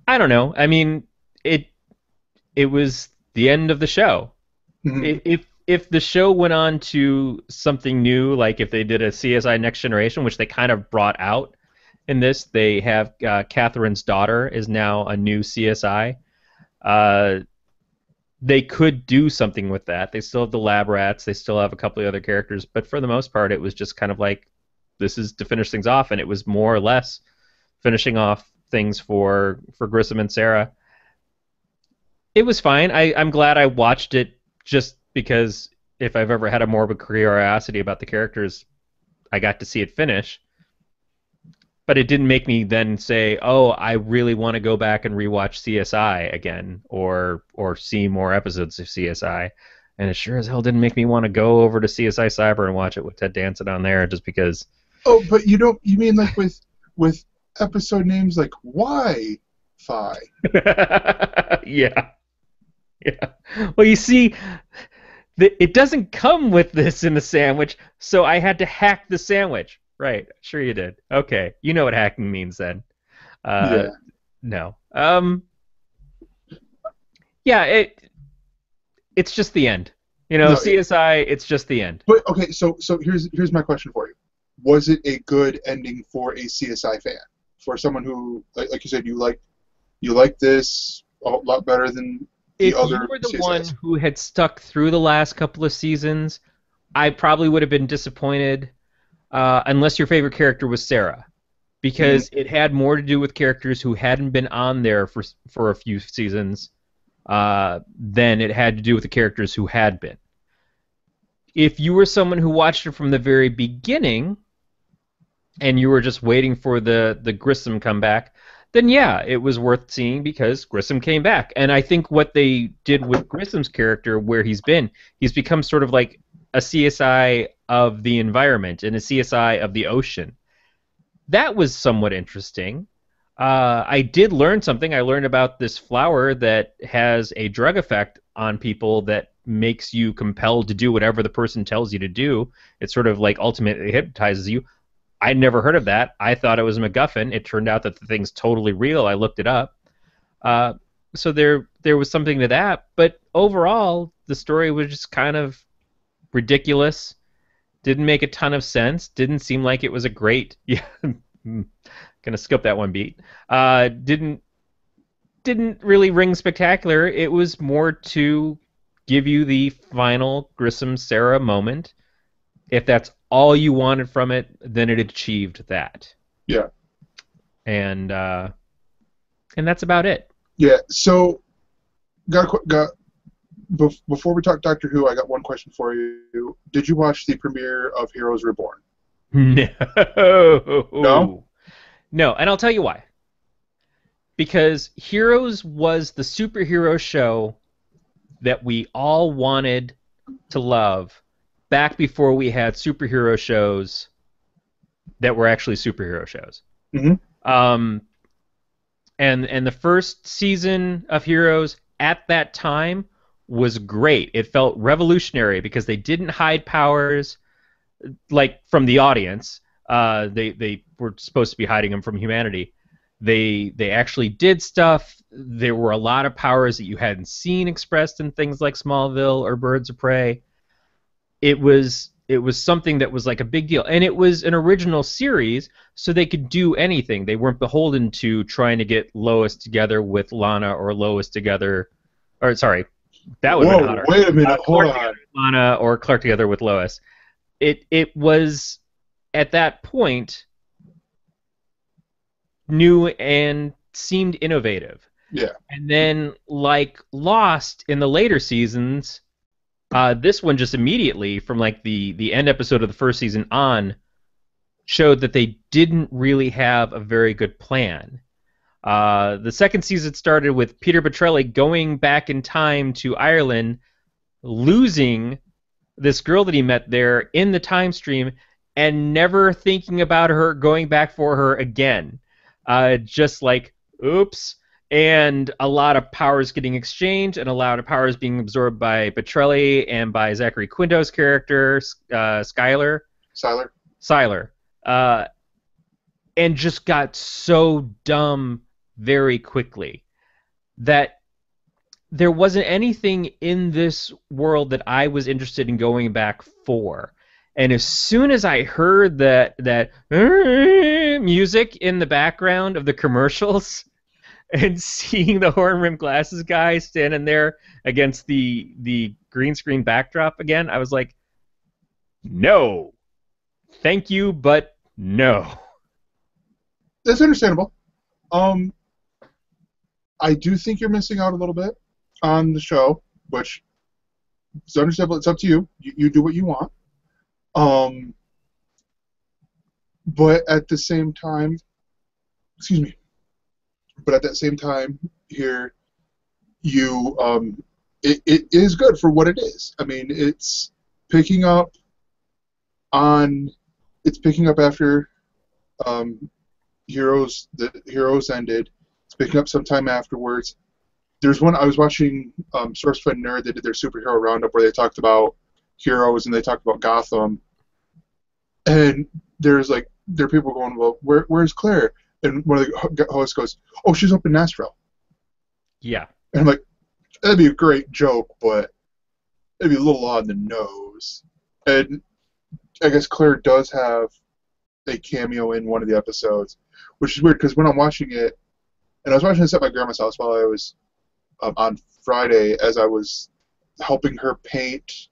I don't know. I mean, it was the end of the show. Mm-hmm. If the show went on to something new, like if they did a CSI Next Generation, which they kind of brought out in this, they have Catherine's daughter is now a new CSI. They could do something with that. They still have the lab rats. They still have a couple of other characters. But for the most part, it was just kind of like, this is to finish things off. And it was more or less finishing off things for Grissom and Sarah. It was fine. I'm glad I watched it just because if I've ever had a morbid curiosity about the characters, I got to see it finish. But it didn't make me then say, "Oh, I really want to go back and rewatch CSI again, or see more episodes of CSI." And it sure as hell didn't make me want to go over to CSI Cyber and watch it with Ted Danson on there, just because. Oh, but you don't. You mean like with episode names like Wi-Fi? Yeah. Well, you see, it doesn't come with this in the sandwich, so I had to hack the sandwich. Right, sure you did. Okay, you know what hacking means then. Yeah. No. Yeah, it's just the end. No, CSI, it's just the end. But okay, so here's my question for you. Was it a good ending for a CSI fan? For someone who, like you said, you like this a lot better than the other If you were the CSIs. one who had stuck through the last couple of seasons, I probably would have been disappointed. Unless your favorite character was Sarah, because it had more to do with characters who hadn't been on there for a few seasons than it had to do with the characters who had been. If you were someone who watched it from the very beginning and you were just waiting for the Grissom comeback, then yeah, it was worth seeing because Grissom came back. And I think what they did with Grissom's character, where he's become sort of like a CSI of the environment and a CSI of the ocean. That was somewhat interesting. I did learn something. I learned about this flower that has a drug effect on people that makes you compelled to do whatever the person tells you to do. It sort of like ultimately hypnotizes you. I'd never heard of that. I thought it was a MacGuffin. It turned out that the thing's totally real. I looked it up. So there was something to that. But overall, the story was just kind of ridiculous. Didn't make a ton of sense. Didn't seem like it was a great. Yeah, gonna skip that one beat. Didn't really ring spectacular. It was more to give you the final Grissom Sarah moment. If that's all you wanted from it, then it achieved that. Yeah. And that's about it. Yeah. So, before we talk Doctor Who, I got one question for you. Did you watch the premiere of Heroes Reborn? No. No? No, and I'll tell you why. Because Heroes was the superhero show that we all wanted to love back before we had superhero shows that were actually superhero shows. Mm-hmm. And the first season of Heroes at that time was great. It felt revolutionary because they didn't hide powers like from the audience. They were supposed to be hiding them from humanity. They actually did stuff. There were a lot of powers that you hadn't seen expressed in things like Smallville or Birds of Prey. It was something that was like a big deal, and it was an original series, so they could do anything. They weren't beholden to trying to get Lois together with Lana or Lois together, or sorry, that would have been hotter. Wait a minute, hold on. Lana or Clark together with Lois. It was at that point new and seemed innovative. Yeah. And then, like Lost in the later seasons, this one just immediately, from like the end episode of the first season on, showed that they didn't really have a very good plan. The second season started with Peter Petrelli going back in time to Ireland, losing this girl that he met there in the time stream, and never thinking about her going back for her again. Just like, oops. And a lot of powers getting exchanged, and a lot of powers being absorbed by Petrelli and by Zachary Quinto's character, Skyler. Siler. And just got so dumb very quickly that there wasn't anything in this world that I was interested in going back for. And as soon as I heard that music in the background of the commercials, and seeing the horn-rimmed glasses guy standing there against the green screen backdrop again, I was like, no. Thank you, but no. That's understandable. Um, I do think you're missing out a little bit on the show, which is understandable. It's up to you. You do what you want. Um, but at the same time, excuse me. But at that same time, here you it is good for what it is. I mean, picking up it's picking up after um, Heroes ended. It's picking up sometime afterwards. There's one I was watching, SourceFed Nerd. They did their superhero roundup where they talked about Heroes and they talked about Gotham, and there are people going, well, where's Claire? And one of the hosts goes, oh, she's up in Nashville. Yeah. And I'm like, that'd be a great joke, but it'd be a little on the nose. And I guess Claire does have a cameo in one of the episodes, which is weird because when I'm watching it, and I was watching this at my grandma's house while I was on Friday as I was helping her paint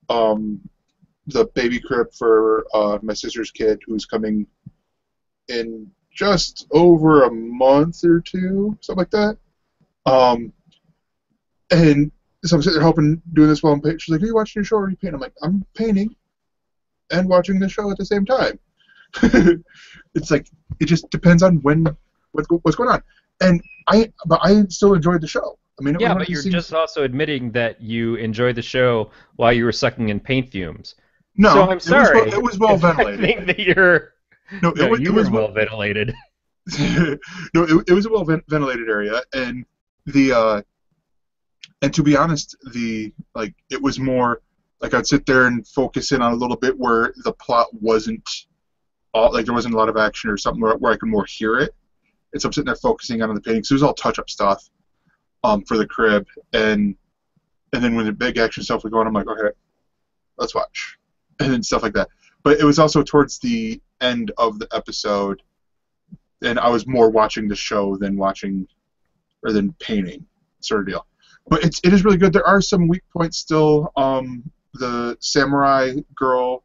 the baby crib for my sister's kid who's coming in just over a month or two, something like that. And so I'm sitting there helping, doing this while I'm painting. She's like, are you watching your show or are you painting? I'm like, I'm painting and watching the show at the same time. It's like, it just depends on what's going on. But I still enjoyed the show. I mean, Yeah, but you're just also admitting that you enjoyed the show while you were sucking in paint fumes. No, so I'm sorry. It was well ventilated. I think that you're. No, you were well ventilated. No, it was a well ventilated area, and and to be honest, it was more like I'd sit there and focus in on a little bit where the plot wasn't there wasn't a lot of action or something where I could more hear it. And so I'm sitting there focusing on the painting. So it was all touch up stuff for the crib, and then when the big action stuff was going, I'm like, okay, let's watch, and then stuff like that. But it was also towards the end of the episode, and I was more watching the show than painting, sort of deal. But it is really good. There are some weak points still. The samurai girl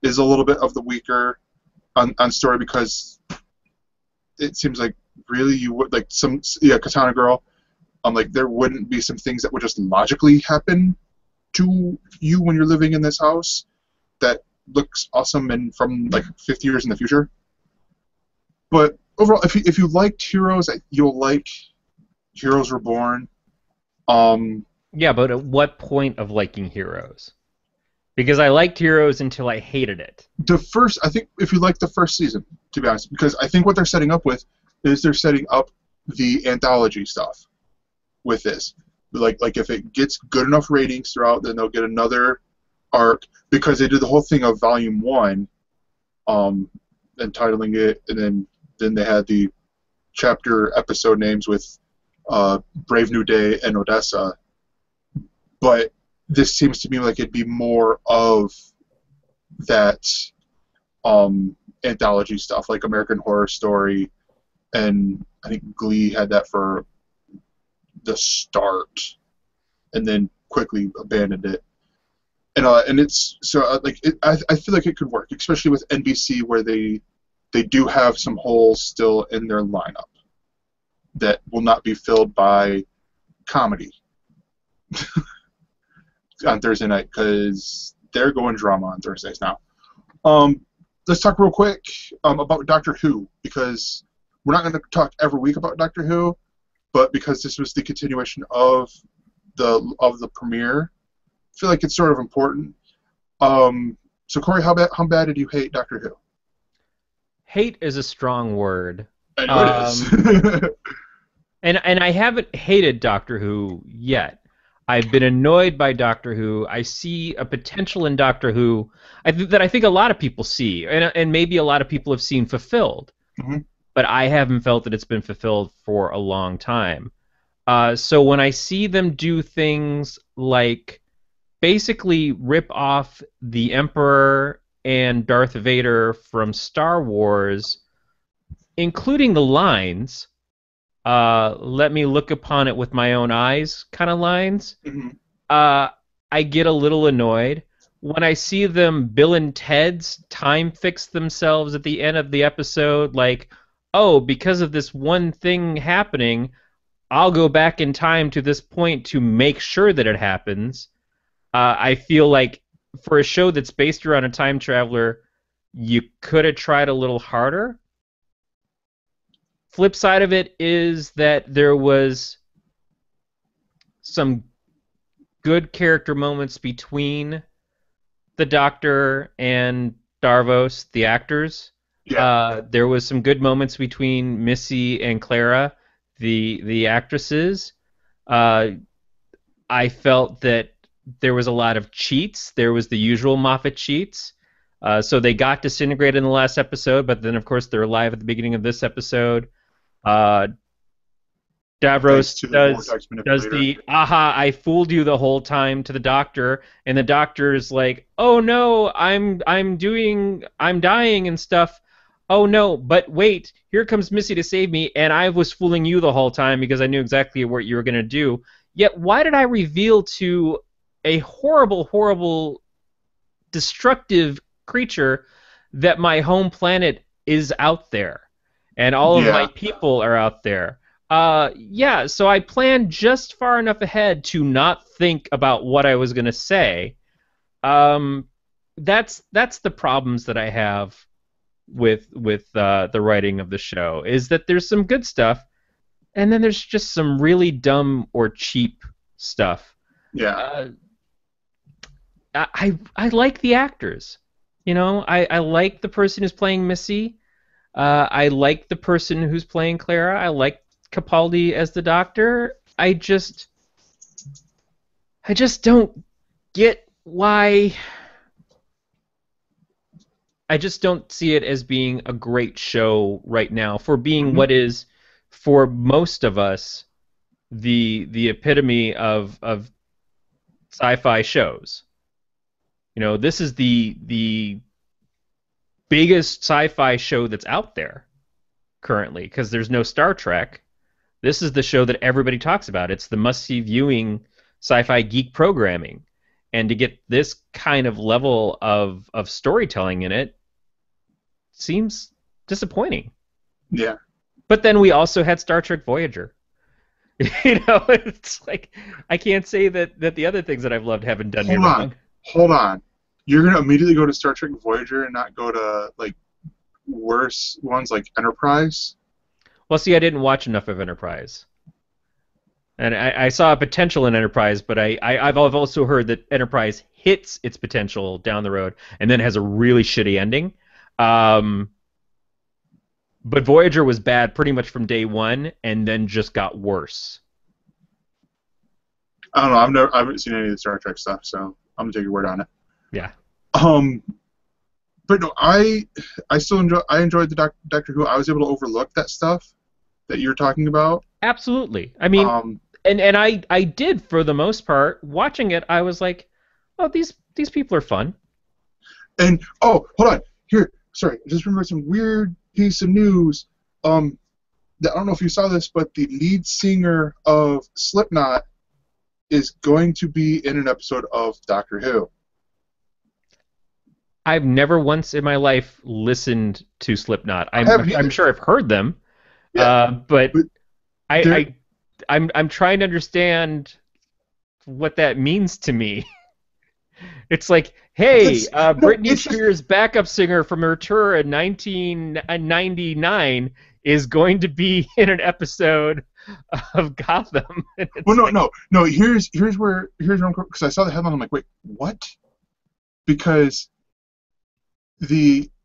is a little bit of the weaker on story because it seems like really you would like Katana girl. Like there wouldn't be some things that would just logically happen to you when you're living in this house that looks awesome and from like 50 years in the future. But overall, if you liked Heroes, you'll like Heroes Reborn. Yeah, but at what point of liking Heroes? Because I liked Heroes until I hated it. I think if you like the first season, to be honest, because I think what they're setting up with is they're setting up the anthology stuff with this. Like if it gets good enough ratings throughout, then they'll get another arc because they did the whole thing of Volume 1, entitling it, and then they had the chapter episode names with Brave New Day and Odessa. But this seems to me like it'd be more of that anthology stuff, like American Horror Story, and I think Glee had that for the start, and then quickly abandoned it. And it's so I feel like it could work, especially with NBC where they do have some holes still in their lineup that will not be filled by comedy on Thursday night because they're going drama on Thursdays now. Let's talk real quick about Doctor Who, because we're not going to talk every week about Doctor Who, but because this was the continuation of the premiere, I feel like it's sort of important. So Corey, how bad did you hate Doctor Who? Hate is a strong word. I know it is. And I haven't hated Doctor Who yet. I've been annoyed by Doctor Who. I see a potential in Doctor Who that I think a lot of people see, and maybe a lot of people have seen fulfilled. Mm-hmm. But I haven't felt that it's been fulfilled for a long time. So when I see them do things like basically rip off the Emperor and Darth Vader from Star Wars, including the lines, let me look upon it with my own eyes kind of lines, Mm-hmm. I get a little annoyed. When I see them, Bill and Ted's time fix themselves at the end of the episode, like, oh, because of this one thing happening, I'll go back in time to this point to make sure that it happens. I feel like for a show that's based around a time traveler, you could have tried a little harder. Flip side of it is that there was some good character moments between the Doctor and Darvos, the actors. Yeah. There was some good moments between Missy and Clara, the actresses. Uh, I felt that there was a lot of cheats. There was the usual Moffat cheats. So they got disintegrated in the last episode, but then of course they're alive at the beginning of this episode. Uh, Thanks Davros to the vortex does manipulator. the aha, I fooled you the whole time to the doctor, and the doctor's like, oh no, I'm dying and stuff. Oh no, but wait, here comes Missy to save me, and I was fooling you the whole time because I knew exactly what you were gonna do. Yet why did I reveal to a horrible, horrible, destructive creature that my home planet is out there, and all of my Yeah. people are out there? Yeah, so I planned just far enough ahead to not think about what I was going to say. Um, that's the problems that I have with the writing of the show, is that there's some good stuff, and then there's just some really dumb or cheap stuff. Yeah. Uh, I like the actors. I like the person who's playing Missy. I like the person who's playing Clara. I like Capaldi as the Doctor. I just don't get why. I just don't see it as being a great show right now for being Hmm. what is, for most of us, the epitome of sci-fi shows. This is the biggest sci-fi show that's out there currently because there's no Star Trek. This is the show that everybody talks about. It's the must-see viewing sci-fi geek programming. And to get this kind of level of storytelling in it seems disappointing. Yeah. But then we also had Star Trek Voyager. It's like I can't say that the other things that I've loved haven't done me Hold on. wrong. Hold on. You're gonna immediately go to Star Trek Voyager and not go to like worse ones like Enterprise? Well, see, I didn't watch enough of Enterprise. And I saw a potential in Enterprise, but I've also heard that Enterprise hits its potential down the road and then has a really shitty ending. Um, but Voyager was bad pretty much from day one, and then just got worse. I don't know. I haven't seen any of the Star Trek stuff, so I'm gonna take your word on it. Yeah, Um, but no, I still enjoyed the Doctor Who. I was able to overlook that stuff that you're talking about. absolutely. I mean, Um, and I did for the most part. Watching it, I was like, oh, these people are fun. and oh, hold on. Here, sorry, I just remembered some weird piece of news. That I don't know if you saw this, but the lead singer of Slipknot is going to be in an episode of Doctor Who. I've never once in my life listened to Slipknot. I haven't I'm either. sure I've heard them, Yeah, but but I, there. I'm trying to understand what that means to me. It's like, hey, No, Britney Spears' backup singer from her tour in 1999 is going to be in an episode of Gotham. And Well, it's like, no. Here's where I'm, because I saw the headline. I'm like, wait, what? Because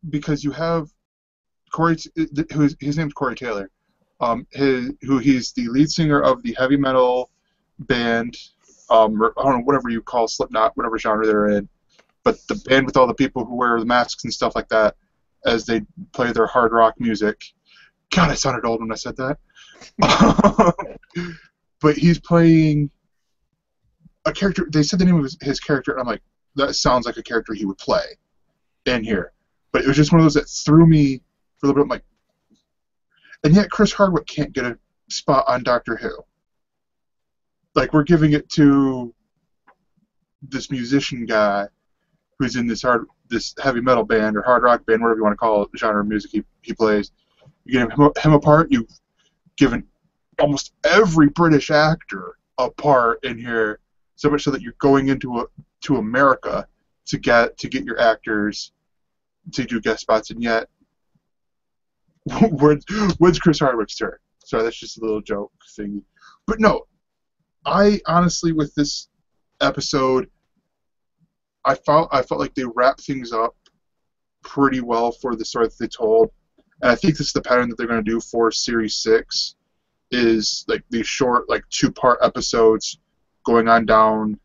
because you have Corey, his name's Corey Taylor. He's the lead singer of the heavy metal band. Or, I don't know, whatever you call Slipknot, whatever genre they're in. But the band with all the people who wear the masks and stuff like that as they play their hard rock music. God, I sounded old when I said that. But he's playing a character. They said the name of his character, and I'm like, that sounds like a character he would play in here. But it was just one of those that threw me for a little bit. I'm like, and yet Chris Hardwick can't get a spot on Doctor Who. Like, we're giving it to this musician guy who's in this heavy metal band or hard rock band, whatever you want to call it, the genre of music he plays. You give him a part. You've given almost every British actor a part in here, so much so that you're going to America to get your actors to do guest spots, and yet when's Chris Hardwick's turn? Sorry, that's just a little joke thing. But no, I honestly, with this episode, I felt like they wrapped things up pretty well for the story that they told, and I think this is the pattern that they're going to do for Series 6, is like these short, like 2-part episodes going on down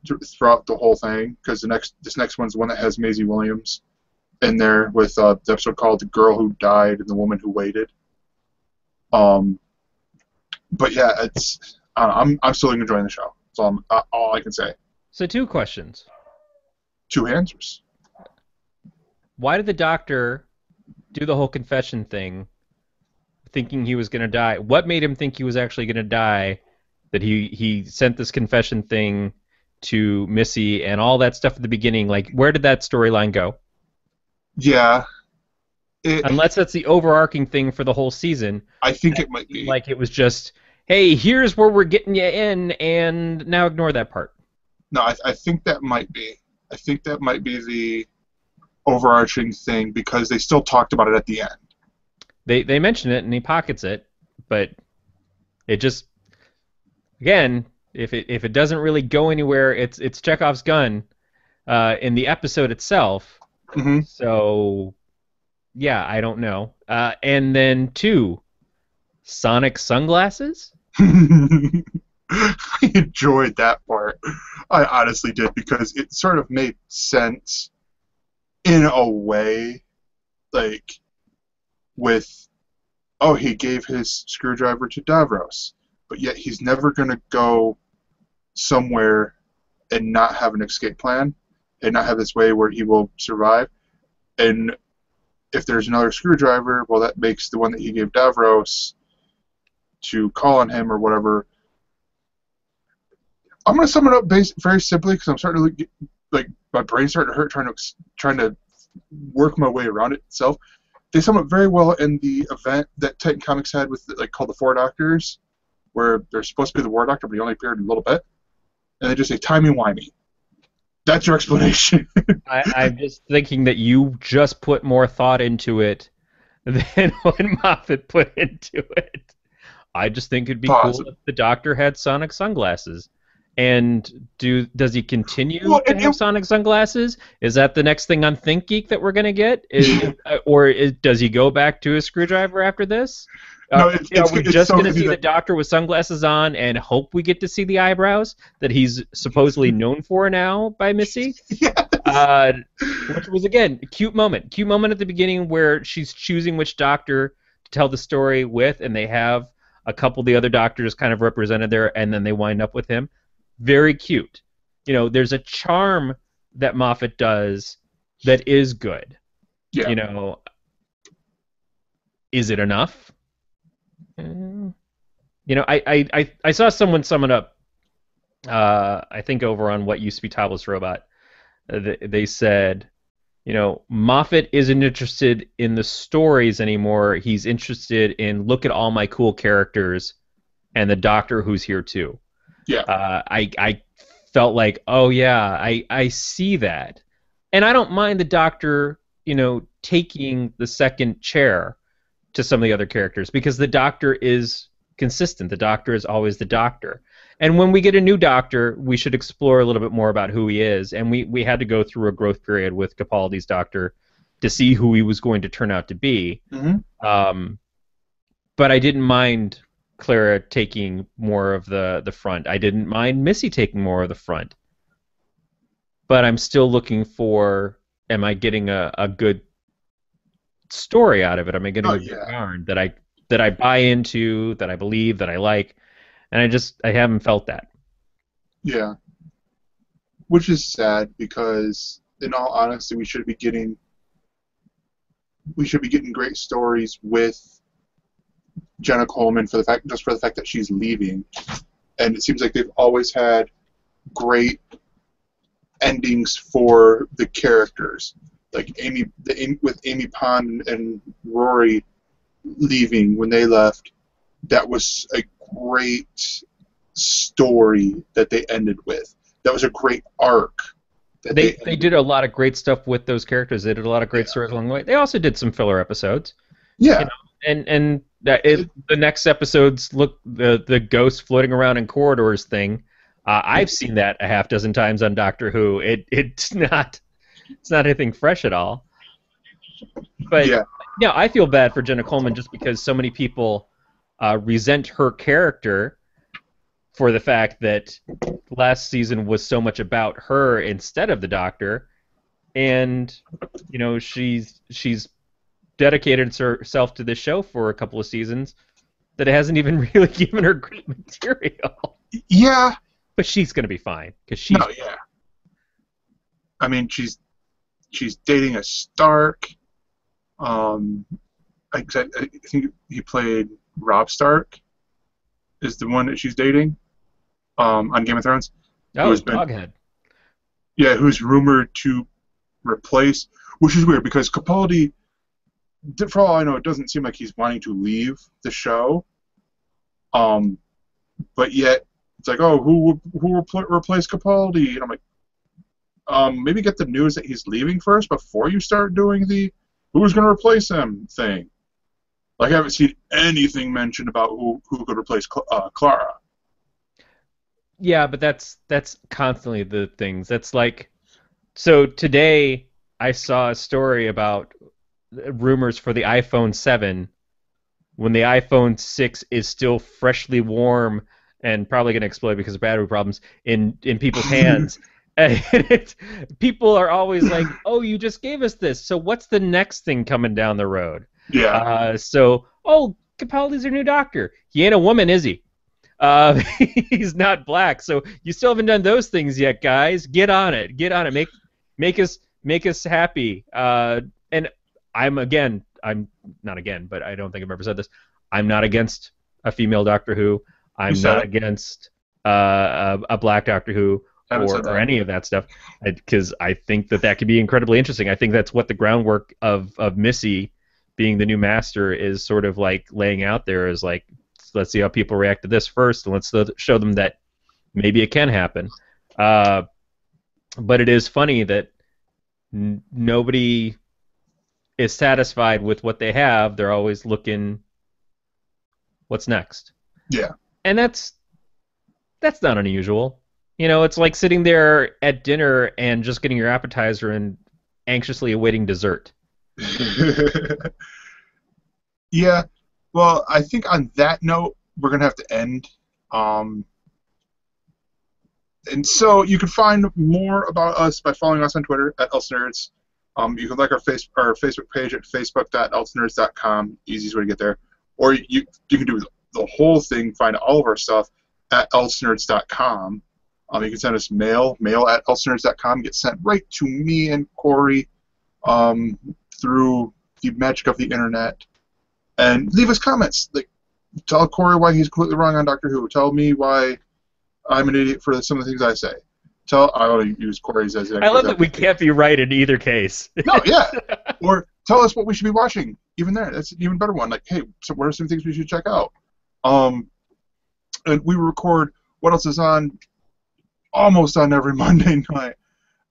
throughout the whole thing, because this next one's the one that has Maisie Williams in there with the episode called "The Girl Who Died and the Woman Who Waited." But yeah, I'm still enjoying the show. That's all I can say. So 2 questions. 2 answers. Why did the doctor do the whole confession thing, thinking he was going to die? What made him think he was actually going to die? That he sent this confession thing to Missy and all that stuff at the beginning. Like, where did that storyline go? Yeah. Unless that's the overarching thing for the whole season. I think it might be. Like, it was just, hey, here's where we're getting you in, and now ignore that part. No, I think that might be. I think that might be the overarching thing, because they still talked about it at the end. They mention it, and he pockets it, but it just, again, if it doesn't really go anywhere, it's Chekhov's gun in the episode itself. Mm-hmm. So, yeah, I don't know. And then 2, Sonic sunglasses? I enjoyed that part. I honestly did, because it sort of made sense in a way, like with, oh, he gave his screwdriver to Davros, but yet he's never going to go somewhere and not have an escape plan and not have this way where he will survive. And if there's another screwdriver, well, that makes the one that he gave Davros to call on him or whatever. I'm going to sum it up very simply, because I'm starting to get, like, my brain's starting to hurt trying to work my way around it itself. They sum it very well in the event that Titan Comics had with, like, called the Four Doctors, where they're supposed to be the War Doctor, but he only appeared a little bit. And they just say, timey-wimey. That's your explanation. I'm just thinking that you just put more thought into it than what Moffat put into it. I just think it'd be cool if the Doctor had Sonic sunglasses. And does he continue to have Sonic sunglasses? Is that the next thing on ThinkGeek that we're going to get? Does he go back to a screwdriver after this? No, are we just going to see the Doctor with sunglasses on and hope we get to see the eyebrows that he's supposedly known for now by Missy? Yes. Which was, again, a cute moment. Cute moment at the beginning where she's choosing which Doctor to tell the story with, and they have a couple of the other Doctors kind of represented there, and then they wind up with him. Very cute. You know, there's a charm that Moffat does that is good. Yeah. You know, is it enough? You know, I saw someone sum it up, I think over on What Used to Be Topless Robot. They said, you know, Moffat isn't interested in the stories anymore. He's interested in, look at all my cool characters and the Doctor who's here too. Yeah. I felt like, oh yeah, I see that. And I don't mind the Doctor, you know, taking the second chair to some of the other characters, because the Doctor is consistent. The Doctor is always the Doctor. And when we get a new Doctor, we should explore a little bit more about who he is. And we had to go through a growth period with Capaldi's Doctor to see who he was going to turn out to be. Mm-hmm. But I didn't mind Clara taking more of the front. I didn't mind Missy taking more of the front. But I'm still looking for, am I getting a good story out of it? Am I getting a good yarn that I buy into, that I believe, that I like? And I haven't felt that. Yeah. Which is sad, because in all honesty, we should be getting great stories with Jenna Coleman for the fact that she's leaving. And it seems like they've always had great endings for the characters. Like with Amy Pond and Rory, leaving, when they left, that was a great story that they ended with. That was a great arc. That They did a lot of great stuff with those characters. They did a lot of great Yeah. stories along the way. They also did some filler episodes. Yeah. You know, and the next episodes look the ghosts floating around in corridors thing. I've seen that a half dozen times on Doctor Who. It's not anything fresh at all. But Yeah. yeah, I feel bad for Jenna Coleman just because so many people resent her character for the fact that last season was so much about her instead of the Doctor, and she's dedicated herself to this show for a couple of seasons that it hasn't even really given her great material. Yeah. But she's gonna be fine because she's. No, yeah. I mean, she's dating a Stark. I think he played Rob Stark. Is the one that she's dating on Game of Thrones. Oh, Doghead. Yeah, who's rumored to replace, which is weird because Capaldi, for all I know, it doesn't seem like he's wanting to leave the show. But yet it's like, oh, who will replace Capaldi? And I'm like, maybe get the news that he's leaving first before you start doing the who's going to replace him thing. Like I haven't seen anything mentioned about who could replace Clara. Yeah, but that's constantly the things. That's like, so today I saw a story about rumors for the iPhone 7 when the iPhone 6 is still freshly warm and probably going to explode because of battery problems in people's hands. And people are always like, oh, you just gave us this, so what's the next thing coming down the road? Yeah. Capaldi's your new Doctor. He ain't a woman, is he? He's not black, so you still haven't done those things yet, guys. Get on it. Make us happy. And I'm not again, but I don't think I've ever said this. I'm not against a female Doctor Who. I'm not against a black Doctor Who or any of that stuff, because I think that could be incredibly interesting. I think that's what the groundwork of Missy being the new Master is sort of like laying out there, is like, let's see how people react to this first, and let's show them that maybe it can happen. But it is funny that nobody is satisfied with what they have. They're always looking, what's next? Yeah. And that's not unusual. It's like sitting there at dinner and just getting your appetizer and anxiously awaiting dessert. Yeah. Well, I think on that note, we're going to have to end. And so you can find more about us by following us on Twitter at ElseNerds. You can like our Facebook page at facebook.elsenerds.com. Easiest way to get there. Or you can do the whole thing, find all of our stuff at elsenerds.com. You can send us mail at elsenerds.com. Get sent right to me and Corey through the magic of the internet. And leave us comments. Like, tell Corey why he's completely wrong on Doctor Who. Tell me why I'm an idiot for some of the things I say. I want to use Corey's as an I love that we can't be right in either case. No, yeah. Or tell us what we should be watching. Even there, that's an even better one. Like, hey, so what are some things we should check out? And we record What Else Is On almost on every Monday night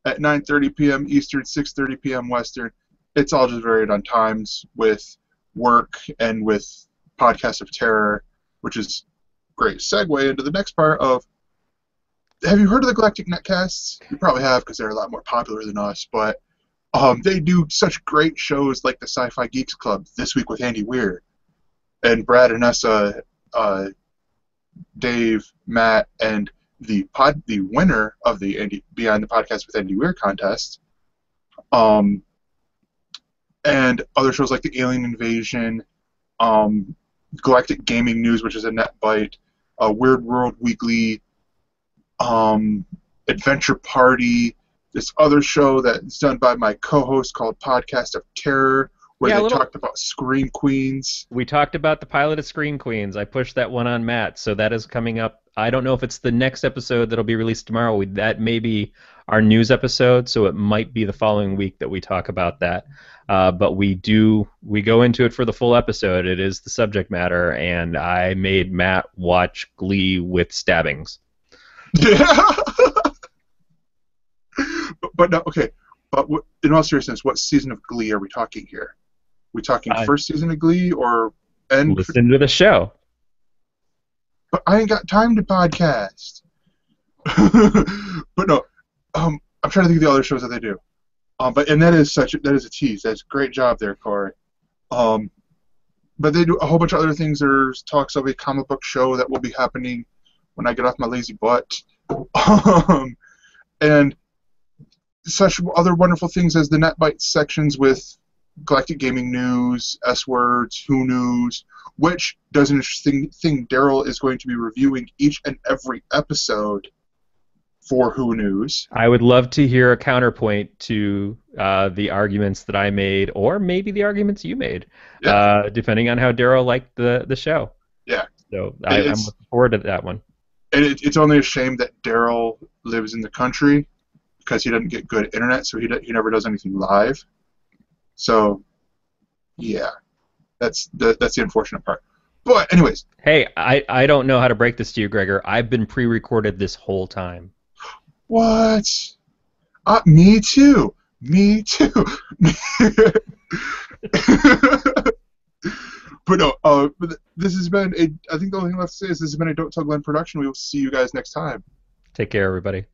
at 9:30 p.m. Eastern, 6:30 p.m. Western. It's all just varied on times with work and with Podcast of Terror, which is a great segue into the next part of, have you heard of the Galactic Netcasts? You probably have, because they're a lot more popular than us, but they do such great shows like the Sci-Fi Geeks Club, This Week with Andy Weir, and Brad and Essa, Dave, Matt, and the winner of the Beyond the Podcast with Andy Weir contest, and other shows like the Alien Invasion, Galactic Gaming News, which is a net bite, Weird World Weekly, Adventure Party, this other show that's done by my co-host called Podcast of Terror, where Yeah, a they little. talked about Scream Queens. We talked about the pilot of Screen Queens. I pushed that one on Matt, so that is coming up. I don't know if it's the next episode that'll be released tomorrow. That may be our news episode, so it might be the following week that we talk about that. But we go into it for the full episode. It is the subject matter, and I made Matt watch Glee with stabbings. Yeah. but no, okay. But in all seriousness, what season of Glee are we talking here? We talking first season of Glee or end? Listen to the show. But I ain't got time to podcast. But no, I'm trying to think of the other shows that they do. And that is a tease. That's a great job there, Corey. But they do a whole bunch of other things. There's talks of a comic book show that will be happening when I get off my lazy butt. And such other wonderful things as the Net Bites sections with Galactic Gaming News, S-Words, Who News, which does an interesting thing. Daryl is going to be reviewing each and every episode for Who News. I would love to hear a counterpoint to the arguments that I made, or maybe the arguments you made, depending on how Daryl liked the show. Yeah. So I'm looking forward to that one. And it's only a shame that Daryl lives in the country because he doesn't get good internet, so he never does anything live. So, yeah, that's the unfortunate part. But anyways. Hey, I don't know how to break this to you, Gregor. I've been pre-recorded this whole time. What? Me too. Me too. But no, this has been I think the only thing left to say is this has been a Don't Tell Glenn production. We will see you guys next time. Take care, everybody.